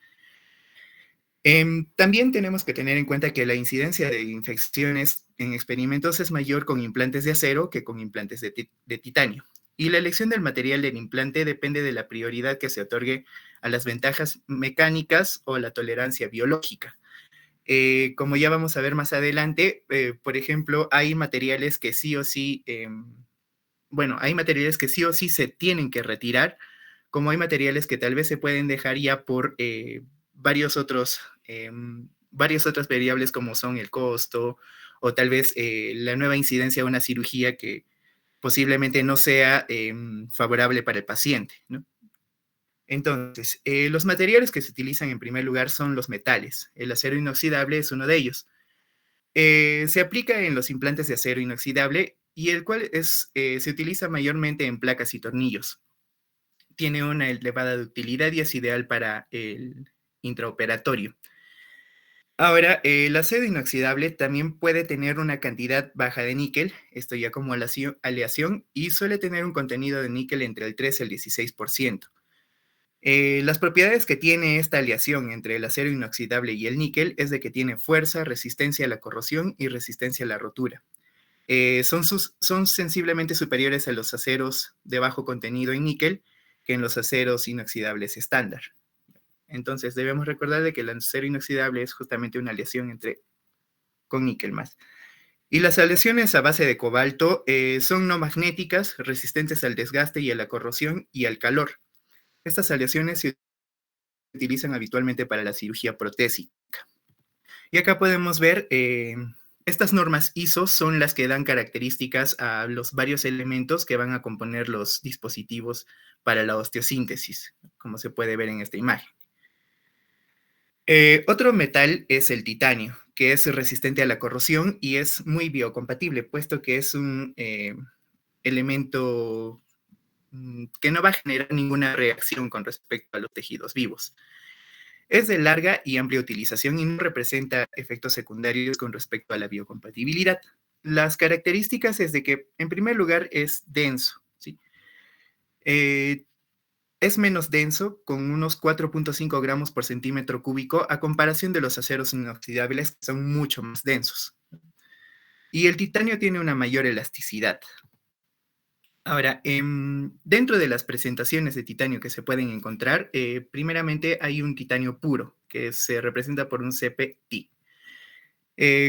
También tenemos que tener en cuenta que la incidencia de infecciones en experimentos es mayor con implantes de acero que con implantes de titanio. Y la elección del material del implante depende de la prioridad que se otorgue a las ventajas mecánicas o la tolerancia biológica. Como ya vamos a ver más adelante, por ejemplo, hay materiales que sí o sí, hay materiales que sí o sí se tienen que retirar, como hay materiales que tal vez se pueden dejar ya por varias otras variables como son el costo o tal vez la nueva incidencia de una cirugía que posiblemente no sea favorable para el paciente, ¿no? Entonces, los materiales que se utilizan en primer lugar son los metales. El acero inoxidable es uno de ellos. Se aplica en los implantes de acero inoxidable y el cual se utiliza mayormente en placas y tornillos. Tiene una elevada ductilidad y es ideal para el intraoperatorio. Ahora, el acero inoxidable también puede tener una cantidad baja de níquel, esto ya como aleación, y suele tener un contenido de níquel entre el 3 y el 16%. Las propiedades que tiene esta aleación entre el acero inoxidable y el níquel es de que tiene fuerza, resistencia a la corrosión y resistencia a la rotura. Son sensiblemente superiores a los aceros de bajo contenido en níquel que en los aceros inoxidables estándar. Entonces debemos recordar de que el acero inoxidable es justamente una aleación con níquel más. Y las aleaciones a base de cobalto son no magnéticas, resistentes al desgaste y a la corrosión y al calor. Estas aleaciones se utilizan habitualmente para la cirugía protésica. Y acá podemos ver, estas normas ISO son las que dan características a los varios elementos que van a componer los dispositivos para la osteosíntesis, como se puede ver en esta imagen. Otro metal es el titanio, que es resistente a la corrosión y es muy biocompatible, puesto que es un elemento que no va a generar ninguna reacción con respecto a los tejidos vivos. Es de larga y amplia utilización y no representa efectos secundarios con respecto a la biocompatibilidad. Las características es de que, en primer lugar, es denso, ¿sí? Es menos denso, con unos 4.5 gramos por centímetro cúbico, a comparación de los aceros inoxidables, que son mucho más densos. Y el titanio tiene una mayor elasticidad. Ahora, dentro de las presentaciones de titanio que se pueden encontrar, primeramente hay un titanio puro, que se representa por un CPT.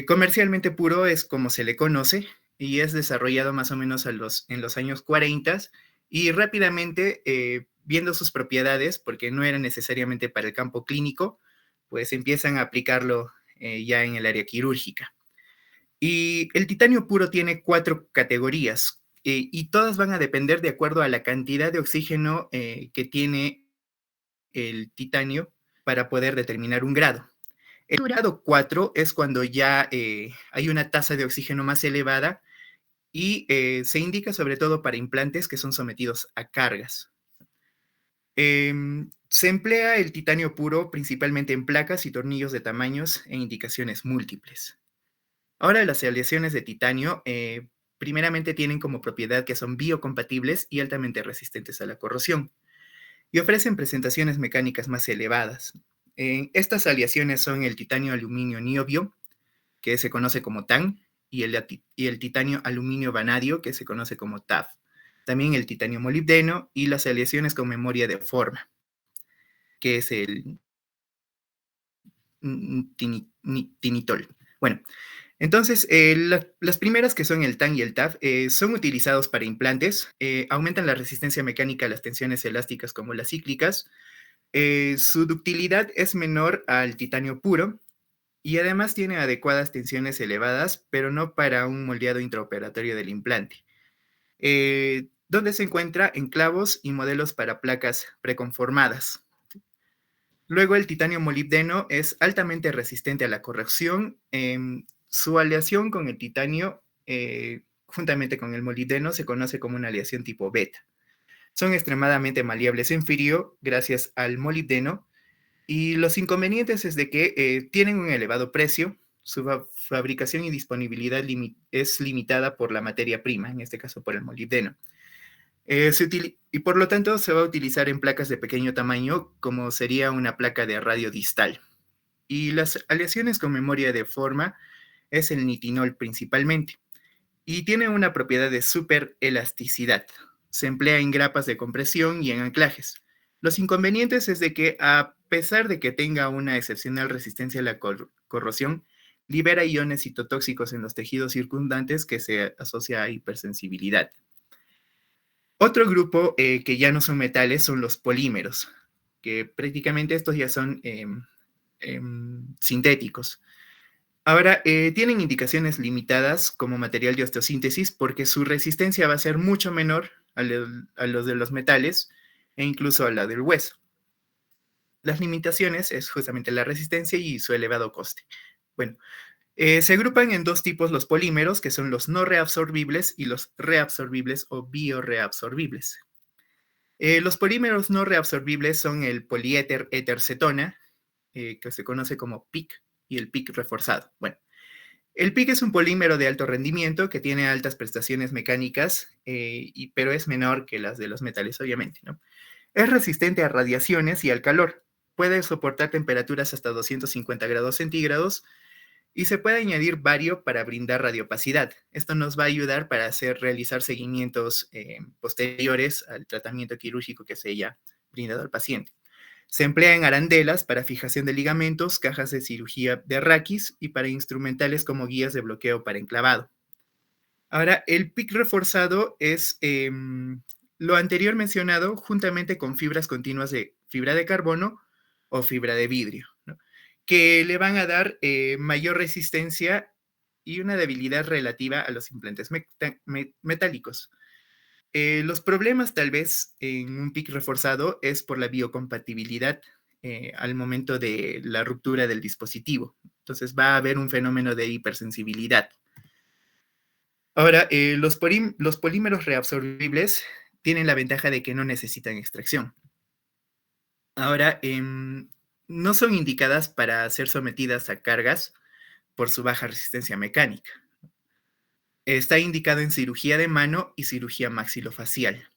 Comercialmente puro es como se le conoce, y es desarrollado más o menos en los años 40, y rápidamente, viendo sus propiedades, porque no era necesariamente para el campo clínico, pues empiezan a aplicarlo ya en el área quirúrgica. Y el titanio puro tiene 4 categorías, y todas van a depender de acuerdo a la cantidad de oxígeno que tiene el titanio para poder determinar un grado. El grado 4 es cuando ya hay una tasa de oxígeno más elevada y se indica sobre todo para implantes que son sometidos a cargas. Se emplea el titanio puro principalmente en placas y tornillos de tamaños e indicaciones múltiples. Ahora, las aleaciones de titanio primeramente tienen como propiedad que son biocompatibles y altamente resistentes a la corrosión y ofrecen presentaciones mecánicas más elevadas. Estas aleaciones son el titanio aluminio niobio, que se conoce como TAN, y el titanio aluminio vanadio, que se conoce como TAF. También el titanio molibdeno y las aleaciones con memoria de forma, que es el tinitol. Bueno, entonces, las primeras, que son el TAN y el TAF, son utilizados para implantes, aumentan la resistencia mecánica a las tensiones elásticas como las cíclicas, su ductilidad es menor al titanio puro y además tiene adecuadas tensiones elevadas, pero no para un moldeado intraoperatorio del implante, donde se encuentra en clavos y modelos para placas preconformadas. Luego, el titanio molibdeno es altamente resistente a la corrosión. Su aleación con el titanio, juntamente con el molibdeno, se conoce como una aleación tipo beta. son extremadamente maleables en frío gracias al molibdeno, y los inconvenientes es de que tienen un elevado precio, su fabricación y disponibilidad es limitada por la materia prima, en este caso por el molibdeno. Y por lo tanto se va a utilizar en placas de pequeño tamaño, como sería una placa de radio distal. Y las aleaciones con memoria de forma es el nitinol principalmente. Y tiene una propiedad de superelasticidad. Se emplea en grapas de compresión y en anclajes. Los inconvenientes es de que, a pesar de que tenga una excepcional resistencia a la corrosión, libera iones citotóxicos en los tejidos circundantes que se asocia a hipersensibilidad. Otro grupo que ya no son metales son los polímeros, que prácticamente estos ya son sintéticos. Ahora, tienen indicaciones limitadas como material de osteosíntesis porque su resistencia va a ser mucho menor a los de los metales e incluso a la del hueso. Las limitaciones es justamente la resistencia y su elevado coste. Bueno, se agrupan en dos tipos los polímeros, que son los no reabsorbibles y los reabsorbibles o bioreabsorbibles. Los polímeros no reabsorbibles son el poliéter éter-cetona, que se conoce como PIC, y el PIC reforzado. Bueno, el PIC es un polímero de alto rendimiento que tiene altas prestaciones mecánicas, pero es menor que las de los metales, obviamente, ¿no? Es resistente a radiaciones y al calor. Puede soportar temperaturas hasta 250 grados centígrados y se puede añadir bario para brindar radiopacidad. Esto nos va a ayudar para realizar seguimientos posteriores al tratamiento quirúrgico que se haya brindado al paciente. Se emplea en arandelas para fijación de ligamentos, cajas de cirugía de raquis y para instrumentales como guías de bloqueo para enclavado. Ahora, el PIC reforzado es lo anterior mencionado juntamente con fibras continuas de fibra de carbono o fibra de vidrio, ¿no?, que le van a dar mayor resistencia y una debilidad relativa a los implantes metálicos. Los problemas tal vez en un PIC reforzado es por la biocompatibilidad al momento de la ruptura del dispositivo. Entonces va a haber un fenómeno de hipersensibilidad. Ahora, los polímeros reabsorbibles tienen la ventaja de que no necesitan extracción. Ahora, no son indicadas para ser sometidas a cargas por su baja resistencia mecánica. Está indicado en cirugía de mano y cirugía maxilofacial.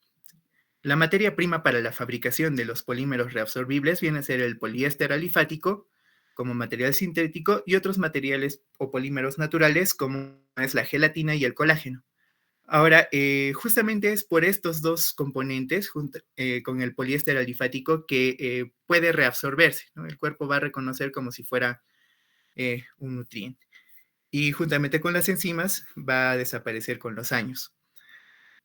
La materia prima para la fabricación de los polímeros reabsorbibles viene a ser el poliéster alifático como material sintético y otros materiales o polímeros naturales como es la gelatina y el colágeno. Ahora, justamente es por estos dos componentes, con el poliéster alifático, que puede reabsorberse, ¿no? El cuerpo va a reconocer como si fuera un nutriente. Y juntamente con las enzimas va a desaparecer con los años.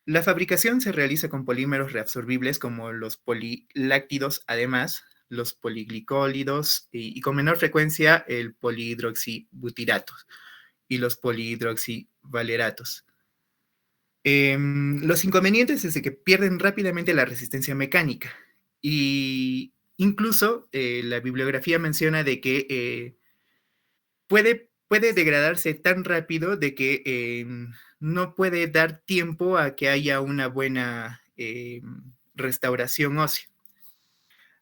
La fabricación se realiza con polímeros reabsorbibles como los poliláctidos, además, los poliglicólidos y con menor frecuencia el polihidroxibutirato y los polihidroxivaleratos. Los inconvenientes es de que pierden rápidamente la resistencia mecánica y incluso la bibliografía menciona de que puede degradarse tan rápido de que no puede dar tiempo a que haya una buena restauración ósea.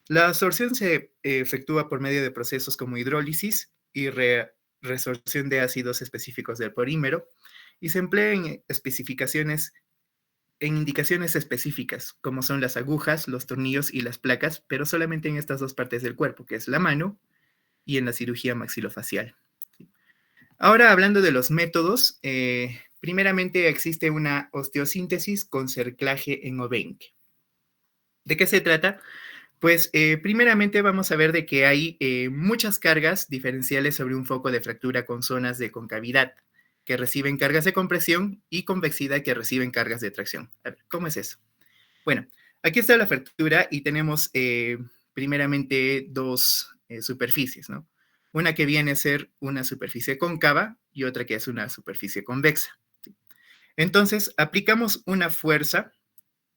La absorción se efectúa por medio de procesos como hidrólisis y resorción de ácidos específicos del polímero y se emplea en indicaciones específicas, como son las agujas, los tornillos y las placas, pero solamente en estas dos partes del cuerpo, que es la mano y en la cirugía maxilofacial. Ahora, hablando de los métodos, primeramente existe una osteosíntesis con cerclaje en obenque. ¿De qué se trata? Pues primeramente vamos a ver de que hay muchas cargas diferenciales sobre un foco de fractura con zonas de concavidad que reciben cargas de compresión y convexidad que reciben cargas de tracción. A ver, ¿cómo es eso? Bueno, aquí está la fractura y tenemos primeramente dos superficies, ¿no? Una que viene a ser una superficie cóncava y otra que es una superficie convexa, ¿sí? Entonces, aplicamos una fuerza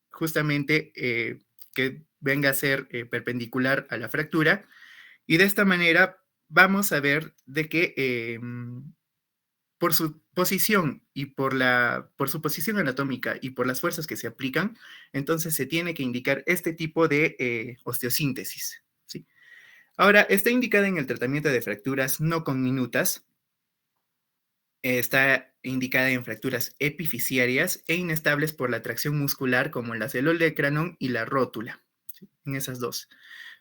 justamente que venga a ser perpendicular a la fractura y de esta manera vamos a ver de que por su posición y por su posición anatómica y por las fuerzas que se aplican, entonces se tiene que indicar este tipo de osteosíntesis, ¿sí? Ahora, está indicada en el tratamiento de fracturas no conminutas, está indicada en fracturas epifisiarias e inestables por la tracción muscular como las del olecranon y la rótula, ¿sí? En esas dos.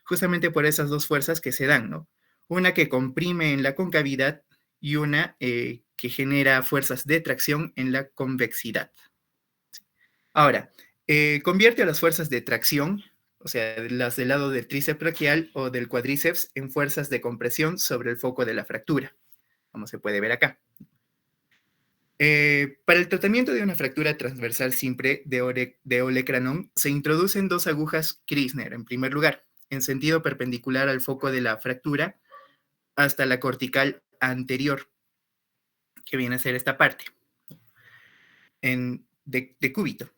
Justamente por esas dos fuerzas que se dan, ¿no? Una que comprime en la concavidad y una que genera fuerzas de tracción en la convexidad. Ahora, convierte a las fuerzas de tracción, o sea, las del lado del tríceps braquial o del cuádriceps, en fuerzas de compresión sobre el foco de la fractura, como se puede ver acá. Para el tratamiento de una fractura transversal simple de olecranon, se introducen dos agujas Kirchner, en primer lugar, en sentido perpendicular al foco de la fractura hasta la cortical anterior, que viene a ser esta parte, de cúbito,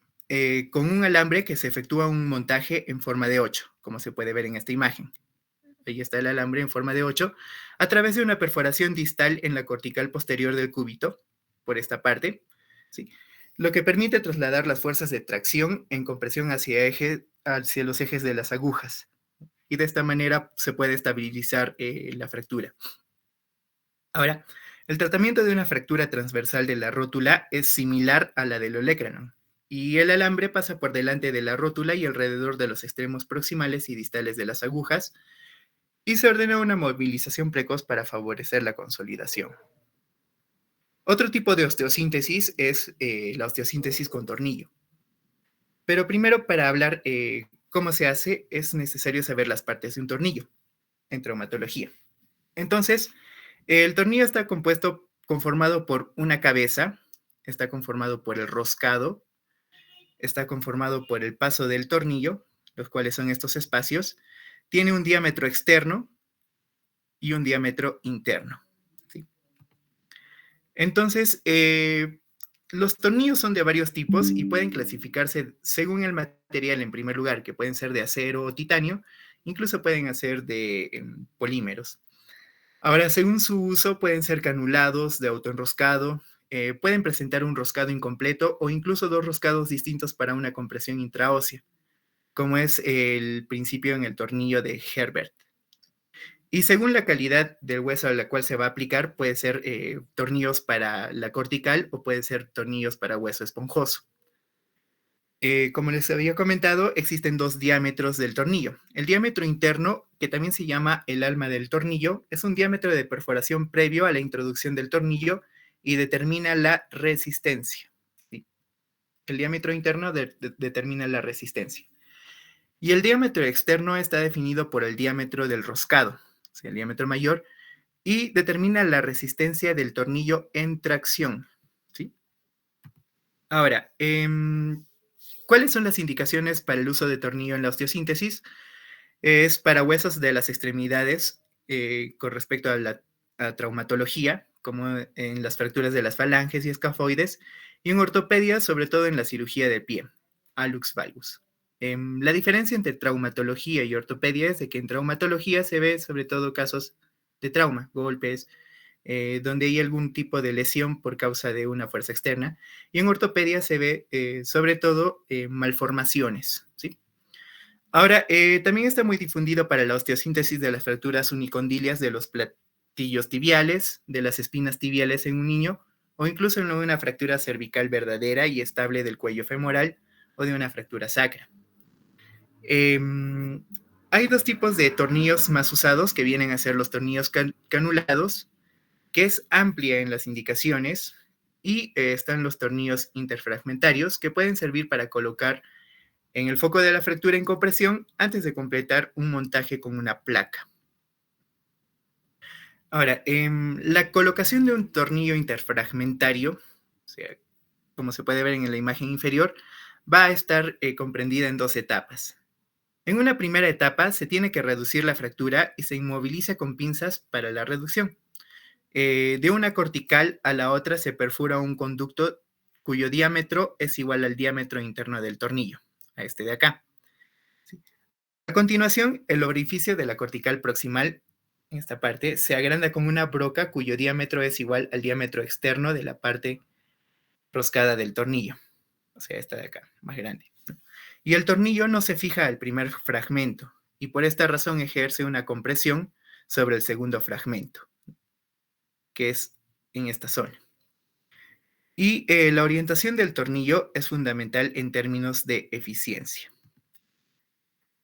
con un alambre que se efectúa un montaje en forma de 8, como se puede ver en esta imagen. Ahí está el alambre en forma de 8, a través de una perforación distal en la cortical posterior del cúbito, por esta parte, ¿sí? Lo que permite trasladar las fuerzas de tracción en compresión hacia los ejes de las agujas. Y de esta manera se puede estabilizar la fractura. Ahora, el tratamiento de una fractura transversal de la rótula es similar a la del olecranon, y el alambre pasa por delante de la rótula y alrededor de los extremos proximales y distales de las agujas, y se ordena una movilización precoz para favorecer la consolidación. Otro tipo de osteosíntesis es la osteosíntesis con tornillo. Pero primero, para hablar cómo se hace, es necesario saber las partes de un tornillo en traumatología. Entonces, el tornillo está conformado por una cabeza, está conformado por el roscado, está conformado por el paso del tornillo, los cuales son estos espacios, tiene un diámetro externo y un diámetro interno, ¿sí? Entonces, los tornillos son de varios tipos y pueden clasificarse según el material, en primer lugar, que pueden ser de acero o titanio, incluso pueden ser de polímeros. Ahora, según su uso, pueden ser canulados, de autoenroscado, pueden presentar un roscado incompleto o incluso dos roscados distintos para una compresión intraósea, como es el principio en el tornillo de Herbert. Y según la calidad del hueso a la cual se va a aplicar, puede ser tornillos para la cortical o puede ser tornillos para hueso esponjoso. Como les había comentado, existen dos diámetros del tornillo. El diámetro interno, que también se llama el alma del tornillo, es un diámetro de perforación previo a la introducción del tornillo y determina la resistencia, ¿sí? El diámetro interno determina la resistencia. Y el diámetro externo está definido por el diámetro del roscado, o sea, el diámetro mayor, y determina la resistencia del tornillo en tracción, ¿sí? Ahora, ¿cuáles son las indicaciones para el uso de tornillo en la osteosíntesis? Es para huesos de las extremidades con respecto a la traumatología, como en las fracturas de las falanges y escafoides, y en ortopedia, sobre todo en la cirugía de pie, hallux valgus. La diferencia entre traumatología y ortopedia es de que en traumatología se ve sobre todo casos de trauma, golpes, donde hay algún tipo de lesión por causa de una fuerza externa, y en ortopedia se ve sobre todo malformaciones, ¿sí? Ahora, también está muy difundido para la osteosíntesis de las fracturas unicondilias de los platillos tibiales, de las espinas tibiales en un niño, o incluso en una fractura cervical verdadera y estable del cuello femoral o de una fractura sacra. Hay dos tipos de tornillos más usados que vienen a ser los tornillos canulados, que es amplia en las indicaciones, y están los tornillos interfragmentarios, que pueden servir para colocar en el foco de la fractura en compresión antes de completar un montaje con una placa. Ahora, la colocación de un tornillo interfragmentario, o sea, como se puede ver en la imagen inferior, va a estar comprendida en dos etapas. En una primera etapa se tiene que reducir la fractura y se inmoviliza con pinzas para la reducción. De una cortical a la otra se perfora un conducto cuyo diámetro es igual al diámetro interno del tornillo, a este de acá. ¿Sí? A continuación, el orificio de la cortical proximal en esta parte, se agranda con una broca cuyo diámetro es igual al diámetro externo de la parte roscada del tornillo. O sea, esta de acá, más grande. Y el tornillo no se fija al primer fragmento, y por esta razón ejerce una compresión sobre el segundo fragmento, que es en esta zona. Y la orientación del tornillo es fundamental en términos de eficiencia.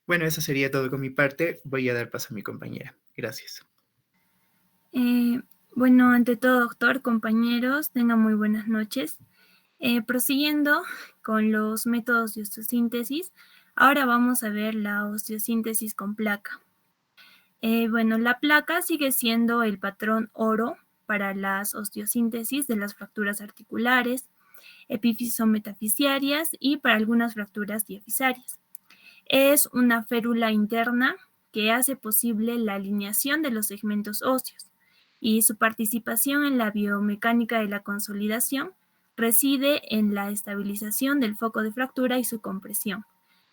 Bueno, eso sería todo con mi parte. Voy a dar paso a mi compañera. Gracias. Bueno, ante todo, doctor, compañeros, tengan muy buenas noches. Prosiguiendo con los métodos de osteosíntesis, ahora vamos a ver la osteosíntesis con placa. Bueno, la placa sigue siendo el patrón oro para las osteosíntesis de las fracturas articulares, epífiso-metafisiarias y para algunas fracturas diafisarias. Es una férula interna que hace posible la alineación de los segmentos óseos y su participación en la biomecánica de la consolidación reside en la estabilización del foco de fractura y su compresión,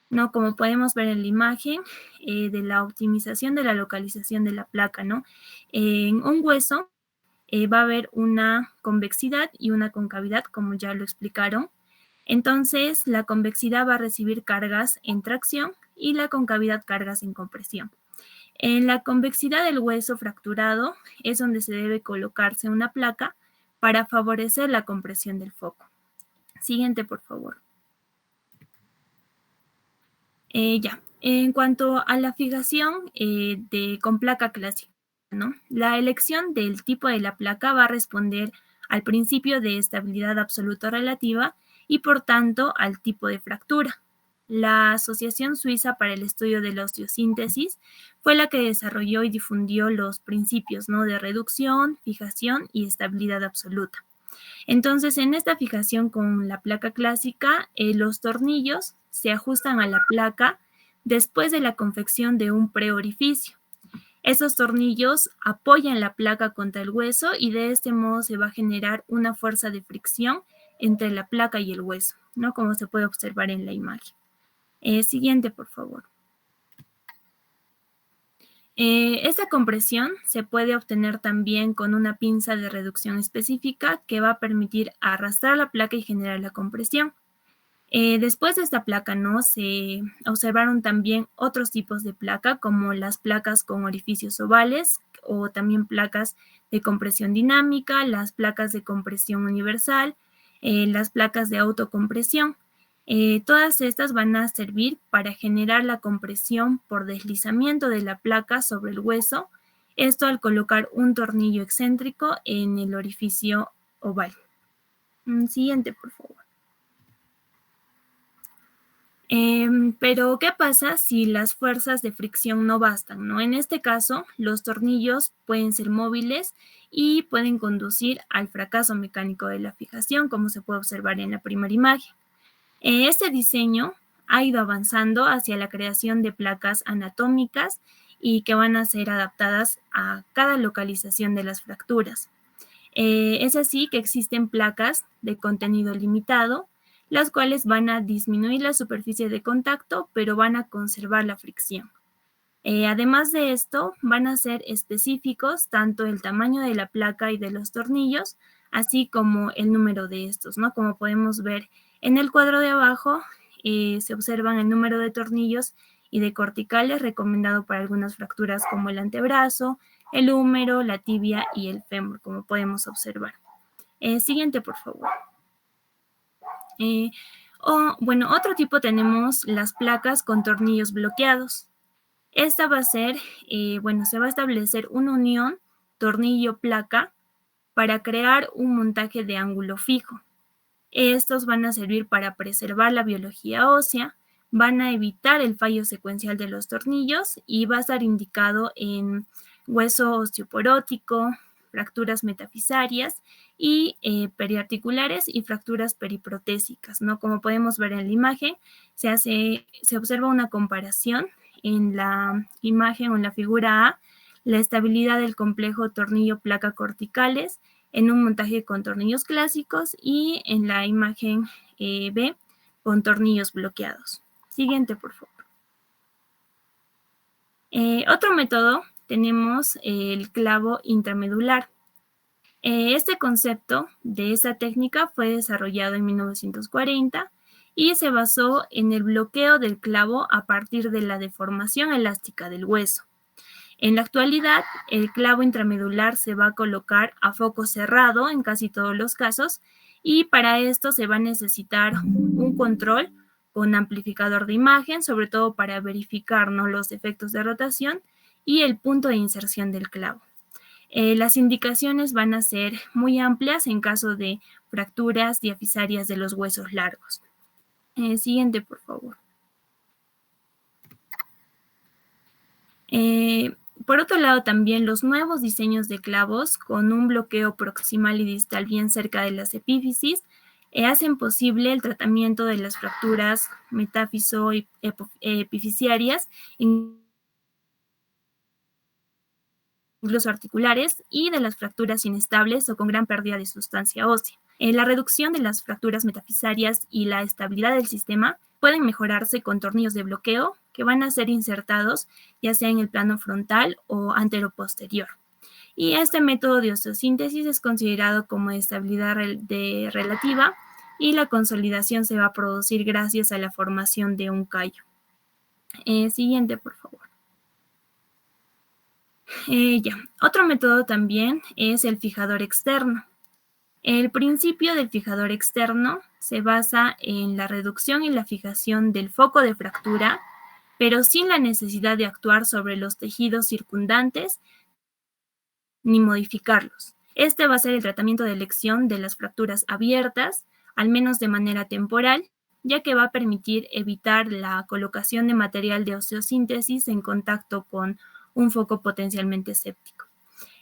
¿no? Como podemos ver en la imagen de la optimización de la localización de la placa, ¿no? En un hueso va a haber una convexidad y una concavidad, como ya lo explicaron. Entonces, la convexidad va a recibir cargas en tracción y la concavidad cargas en compresión. En la convexidad del hueso fracturado es donde se debe colocarse una placa para favorecer la compresión del foco. Siguiente, por favor. Ya, en cuanto a la fijación con placa clásica, ¿no? La elección del tipo de la placa va a responder al principio de estabilidad absoluta relativa y por tanto al tipo de fractura. La Asociación Suiza para el Estudio de la Osteosíntesis fue la que desarrolló y difundió los principios, ¿no?, de reducción, fijación y estabilidad absoluta. Entonces, en esta fijación con la placa clásica, los tornillos se ajustan a la placa después de la confección de un preorificio. Esos tornillos apoyan la placa contra el hueso y de este modo se va a generar una fuerza de fricción entre la placa y el hueso, ¿no?, como se puede observar en la imagen. Siguiente, por favor. Esta compresión se puede obtener también con una pinza de reducción específica que va a permitir arrastrar la placa y generar la compresión. Después de esta placa, ¿no?, se observaron también otros tipos de placa, como las placas con orificios ovales o también placas de compresión dinámica, las placas de compresión universal, las placas de autocompresión. Todas estas van a servir para generar la compresión por deslizamiento de la placa sobre el hueso, esto al colocar un tornillo excéntrico en el orificio oval. Siguiente, por favor. Pero, ¿qué pasa si las fuerzas de fricción no bastan, ¿no? En este caso, los tornillos pueden ser móviles y pueden conducir al fracaso mecánico de la fijación, como se puede observar en la primera imagen. Este diseño ha ido avanzando hacia la creación de placas anatómicas y que van a ser adaptadas a cada localización de las fracturas. Es así que existen placas de contenido limitado, las cuales van a disminuir la superficie de contacto, pero van a conservar la fricción. Además de esto, van a ser específicos tanto el tamaño de la placa y de los tornillos, así como el número de estos, ¿no? Como podemos ver en el cuadro de abajo, se observan el número de tornillos y de corticales recomendado para algunas fracturas como el antebrazo, el húmero, la tibia y el fémur, como podemos observar. Siguiente, por favor. Bueno, otro tipo tenemos las placas con tornillos bloqueados. Esta va a ser, bueno, se va a establecer una unión tornillo-placa para crear un montaje de ángulo fijo. Estos van a servir para preservar la biología ósea, van a evitar el fallo secuencial de los tornillos y va a estar indicado en hueso osteoporótico, fracturas metafisarias y periarticulares y fracturas periprotésicas, ¿no? Como podemos ver en la imagen, se observa una comparación en la imagen o en la figura A, la estabilidad del complejo tornillo-placa corticales en un montaje con tornillos clásicos y en la imagen B con tornillos bloqueados. Siguiente, por favor. Otro método tenemos el clavo intramedular. Este concepto de esta técnica fue desarrollado en 1940 y se basó en el bloqueo del clavo a partir de la deformación elástica del hueso. En la actualidad, el clavo intramedular se va a colocar a foco cerrado en casi todos los casos y para esto se va a necesitar un control con amplificador de imagen, sobre todo para verificar, ¿no?, los efectos de rotación y el punto de inserción del clavo. Las indicaciones van a ser muy amplias en caso de fracturas diafisarias de los huesos largos. Siguiente, por favor. Por otro lado, también los nuevos diseños de clavos con un bloqueo proximal y distal bien cerca de las epífisis hacen posible el tratamiento de las fracturas metáfiso y epifisiarias, incluso articulares, y de las fracturas inestables o con gran pérdida de sustancia ósea. La reducción de las fracturas metafisarias y la estabilidad del sistema pueden mejorarse con tornillos de bloqueo que van a ser insertados ya sea en el plano frontal o anteroposterior. Y este método de osteosíntesis es considerado como estabilidad relativa y la consolidación se va a producir gracias a la formación de un callo. Siguiente, por favor. Otro método también es el fijador externo. El principio del fijador externo se basa en la reducción y la fijación del foco de fractura, pero sin la necesidad de actuar sobre los tejidos circundantes ni modificarlos. Este va a ser el tratamiento de elección de las fracturas abiertas, al menos de manera temporal, ya que va a permitir evitar la colocación de material de osteosíntesis en contacto con un foco potencialmente séptico.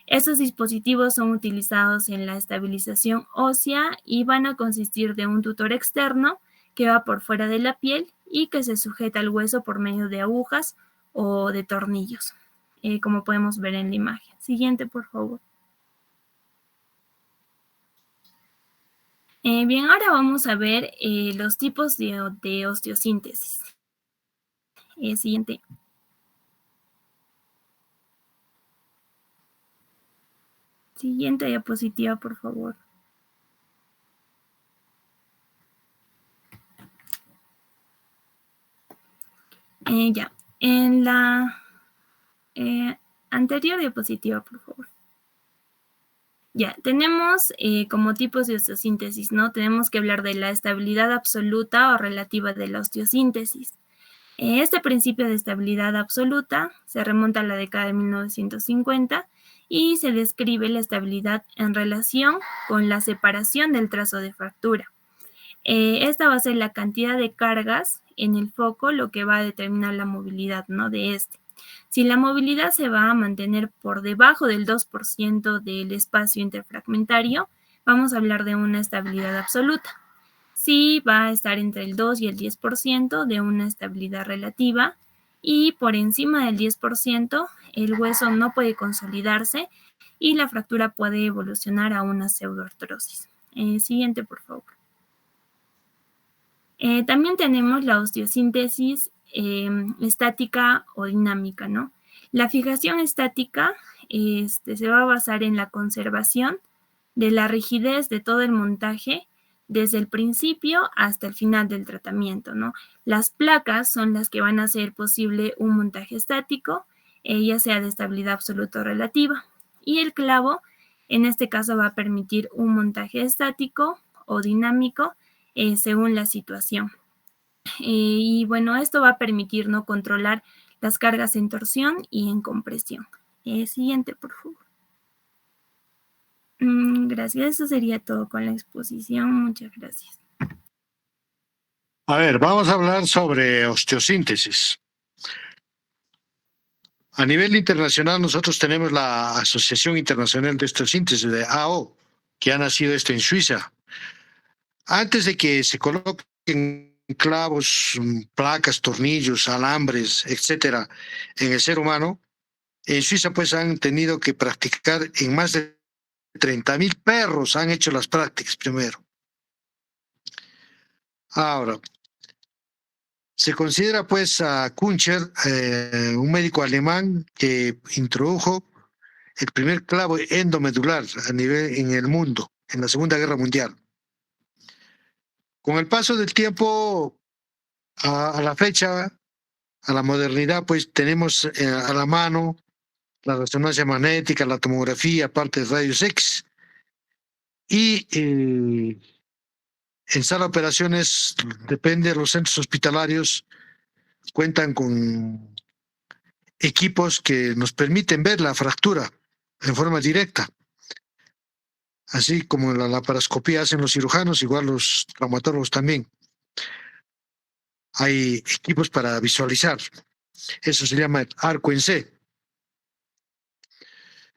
Estos dispositivos son utilizados en la estabilización ósea y van a consistir de un tutor externo que va por fuera de la piel y que se sujeta al hueso por medio de agujas o de tornillos, como podemos ver en la imagen. Siguiente, por favor. Bien, ahora vamos a ver los tipos de osteosíntesis. Siguiente. Siguiente diapositiva, por favor. En la anterior diapositiva, por favor. Tenemos como tipos de osteosíntesis, ¿no? Tenemos que hablar de la estabilidad absoluta o relativa de la osteosíntesis. Este principio de estabilidad absoluta se remonta a la década de 1950 y se describe la estabilidad en relación con la separación del trazo de fractura. Esta va a ser la cantidad de cargas en el foco, lo que va a determinar la movilidad, ¿no?, de este. Si la movilidad se va a mantener por debajo del 2% del espacio interfragmentario, vamos a hablar de una estabilidad absoluta. Si va a estar entre el 2 y el 10% de una estabilidad relativa, y por encima del 10%, el hueso no puede consolidarse y la fractura puede evolucionar a una pseudoartrosis. Siguiente, por favor. También tenemos la osteosíntesis estática o dinámica, ¿no? La fijación estática se va a basar en la conservación de la rigidez de todo el montaje desde el principio hasta el final del tratamiento, ¿no? Las placas son las que van a hacer posible un montaje estático, ya sea de estabilidad absoluta o relativa. Y el clavo, en este caso, va a permitir un montaje estático o dinámico según la situación. Y bueno, esto va a permitir, ¿no?, controlar las cargas en torsión y en compresión. Siguiente, por favor. Gracias, eso sería todo con la exposición. Muchas gracias. A ver, vamos a hablar sobre osteosíntesis. A nivel internacional, nosotros tenemos la Asociación Internacional de Osteosíntesis, de AO, que ha nacido en Suiza. Antes de que se coloquen clavos, placas, tornillos, alambres, etcétera, en el ser humano, en Suiza pues han tenido que practicar en más de 30,000 perros, han hecho las prácticas primero. Ahora, Se considera pues a Kuncher, un médico alemán que introdujo el primer clavo endomedular a nivel en el mundo, en la Segunda Guerra Mundial. Con el paso del tiempo, a la fecha, a la modernidad, pues tenemos a la mano la resonancia magnética, la tomografía, parte de rayos X, y en sala de operaciones, depende de los centros hospitalarios, cuentan con equipos que nos permiten ver la fractura en forma directa. Así como la laparoscopía hacen los cirujanos, igual los traumatólogos también. Hay equipos para visualizar. Eso se llama el arco en C.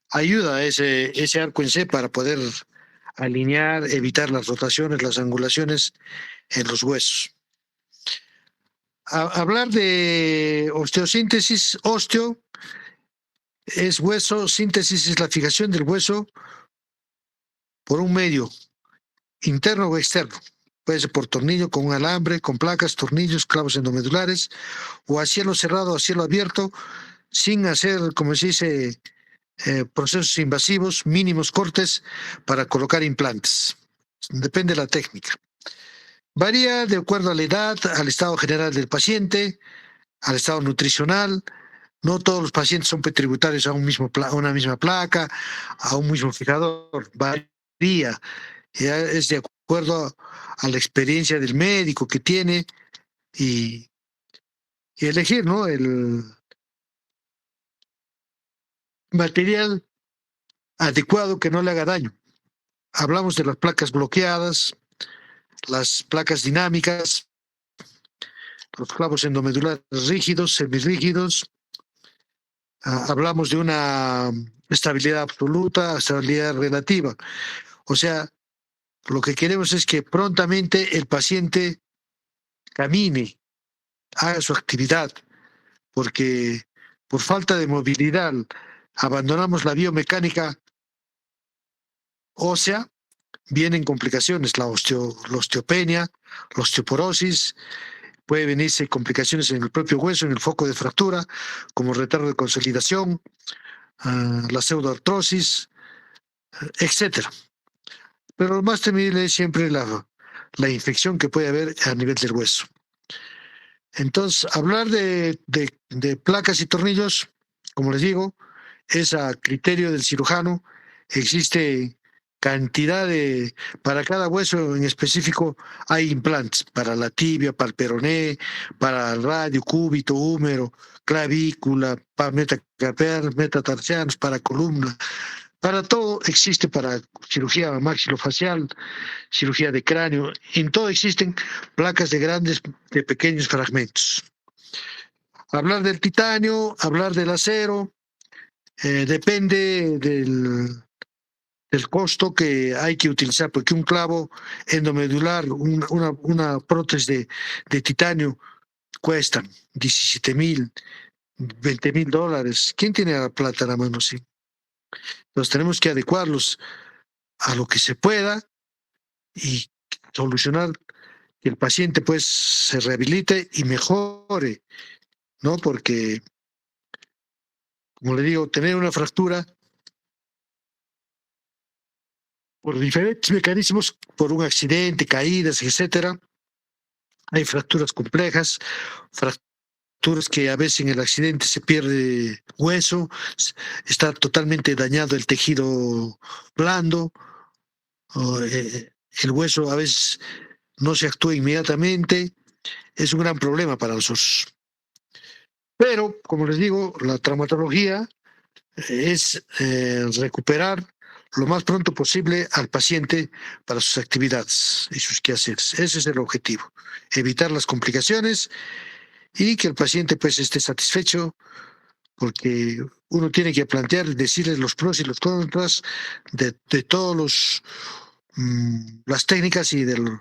Ayuda ese arco en C para poder alinear, evitar las rotaciones, las angulaciones en los huesos. Hablar de osteosíntesis, osteo es hueso, síntesis es la fijación del hueso por un medio interno o externo. Puede ser por tornillo, con un alambre, con placas, tornillos, clavos endomedulares, o a cielo cerrado, a cielo abierto, sin hacer, como se dice, procesos invasivos, mínimos cortes para colocar implantes. Depende de la técnica. Varía de acuerdo a la edad, al estado general del paciente, al estado nutricional. No todos los pacientes son tributarios a una misma placa, a un mismo fijador. Varía. Es de acuerdo a la experiencia del médico que tiene y elegir, ¿no?, el material adecuado que no le haga daño. Hablamos de las placas bloqueadas, las placas dinámicas, los clavos endomedulares rígidos, semirrígidos. Hablamos de una estabilidad absoluta, estabilidad relativa. O sea, lo que queremos es que prontamente el paciente camine, haga su actividad, porque por falta de movilidad abandonamos la biomecánica ósea, vienen complicaciones, la osteopenia, la osteoporosis, puede venirse complicaciones en el propio hueso, en el foco de fractura, como retardo de consolidación, la pseudoartrosis, etcétera. Pero lo más temible es siempre la infección que puede haber a nivel del hueso. Entonces, hablar de placas y tornillos, como les digo, es a criterio del cirujano. Existe cantidad para cada hueso en específico hay implantes, para la tibia, para el peroné, para el radio, cúbito, húmero, clavícula, para metacarpianos, metatarsianos, para columna. Para todo existe, para cirugía maxilofacial, cirugía de cráneo, en todo existen placas de pequeños fragmentos. Hablar del titanio, hablar del acero, depende del costo que hay que utilizar, porque un clavo endomedular, una prótesis de titanio cuesta 17,000, $20,000. ¿Quién tiene la plata en la mano? Sí. Entonces tenemos que adecuarlos a lo que se pueda y solucionar que el paciente pues se rehabilite y mejore, ¿no? Porque, como le digo, tener una fractura por diferentes mecanismos, por un accidente, caídas, etcétera. Hay fracturas complejas, fracturas que a veces en el accidente se pierde hueso, está totalmente dañado el tejido blando, el hueso a veces no se actúa inmediatamente, es un gran problema para nosotros. Pero, como les digo, la traumatología es recuperar lo más pronto posible al paciente para sus actividades y sus quehaceres. Ese es el objetivo, evitar las complicaciones y que el paciente pues esté satisfecho, porque uno tiene que plantear, decirles los pros y los contras de todos las técnicas y de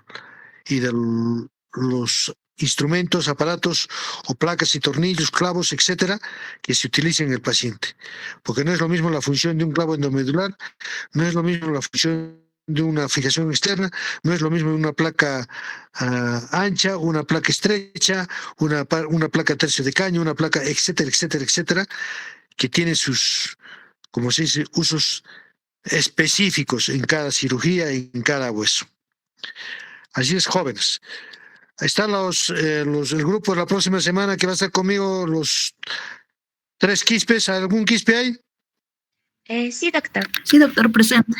los instrumentos, aparatos o placas y tornillos, clavos, etcétera, que se utilicen en el paciente. Porque no es lo mismo la función de un clavo endomedular, no es lo mismo la función de una fijación externa, no es lo mismo una placa ancha, una placa estrecha, una placa tercio de caño, una placa, etcétera, etcétera, etcétera, que tienen sus, como se dice, usos específicos en cada cirugía y en cada hueso. Así es, jóvenes. Ahí están el grupo de la próxima semana que va a estar conmigo, los 3 quispes. ¿Algún quispe hay? Sí, doctor. Sí, doctor, presente.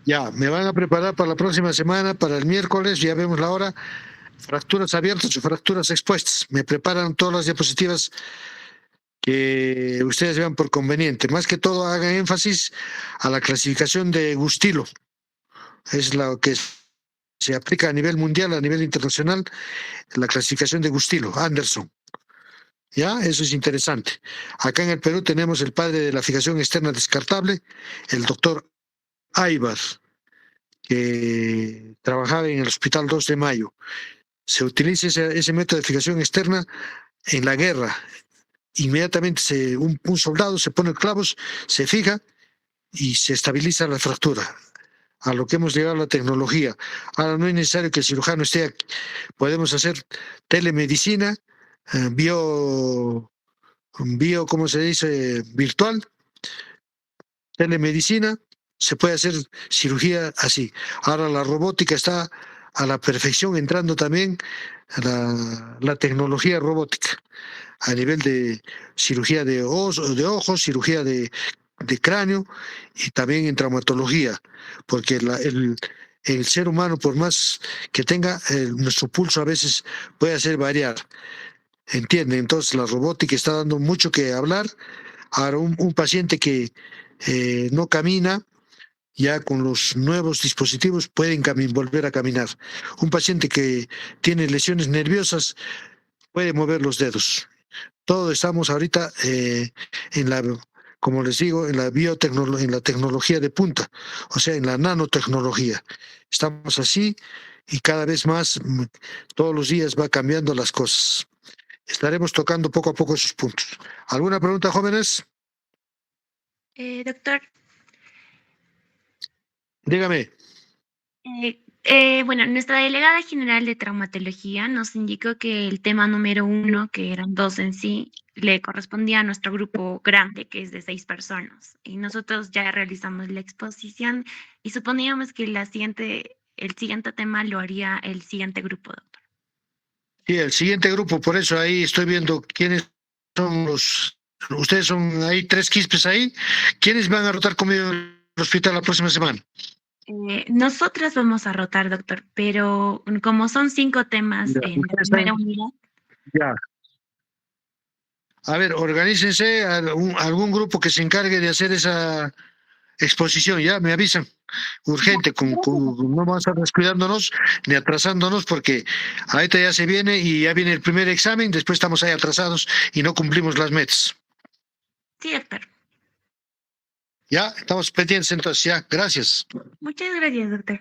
Ya, me van a preparar para la próxima semana, para el miércoles, ya vemos la hora, fracturas abiertas o fracturas expuestas. Me preparan todas las diapositivas que ustedes vean por conveniente. Más que todo, hagan énfasis a la clasificación de Gustilo. Es lo que se aplica a nivel mundial, a nivel internacional, la clasificación de Gustilo, Anderson. ¿Ya? Eso es interesante. Acá en el Perú tenemos el padre de la fijación externa descartable, el doctor Aybar, que trabajaba en el Hospital 2 de Mayo. Se utiliza ese método de fijación externa en la guerra. Inmediatamente un soldado se pone clavos, se fija y se estabiliza la fractura. A lo que hemos llegado a la tecnología. Ahora no es necesario que el cirujano esté aquí. Podemos hacer telemedicina, ¿cómo se dice? Virtual, telemedicina, se puede hacer cirugía así. Ahora la robótica está a la perfección, entrando también la tecnología robótica a nivel de cirugía de ojos, cirugía de cráneo y también en traumatología, porque el ser humano, por más que tenga, nuestro pulso a veces puede hacer variar. ¿Entiende? Entonces la robótica está dando mucho que hablar. Ahora un paciente que no camina, ya con los nuevos dispositivos pueden volver a caminar. Un paciente que tiene lesiones nerviosas puede mover los dedos. Todos estamos ahorita como les digo, en la biotecnología, en la tecnología de punta, o sea, en la nanotecnología. Estamos así y cada vez más, todos los días va cambiando las cosas. Estaremos tocando poco a poco esos puntos. ¿Alguna pregunta, jóvenes? Doctor, Dígame. bueno, nuestra delegada general de traumatología nos indicó que el tema número 1, que eran 2 en sí, le correspondía a nuestro grupo grande, que es de 6 personas. Y nosotros ya realizamos la exposición y suponíamos que el siguiente tema lo haría el siguiente grupo, doctor. Sí, el siguiente grupo, por eso ahí estoy viendo quiénes son ustedes son ahí 3 quispes ahí. ¿Quiénes van a rotar conmigo en el hospital la próxima semana? Nosotras vamos a rotar, doctor, pero como son 5 temas Ya, en la ustedes primera están- unidad, Ya. A ver, organícense algún grupo que se encargue de hacer esa exposición, ya, me avisan. Urgente, no vamos a estar descuidándonos ni atrasándonos porque ahorita ya se viene y ya viene el primer examen, después estamos ahí atrasados y no cumplimos las metas. sí, doctor. Ya, estamos pendientes entonces, ya, gracias. Muchas gracias, doctor.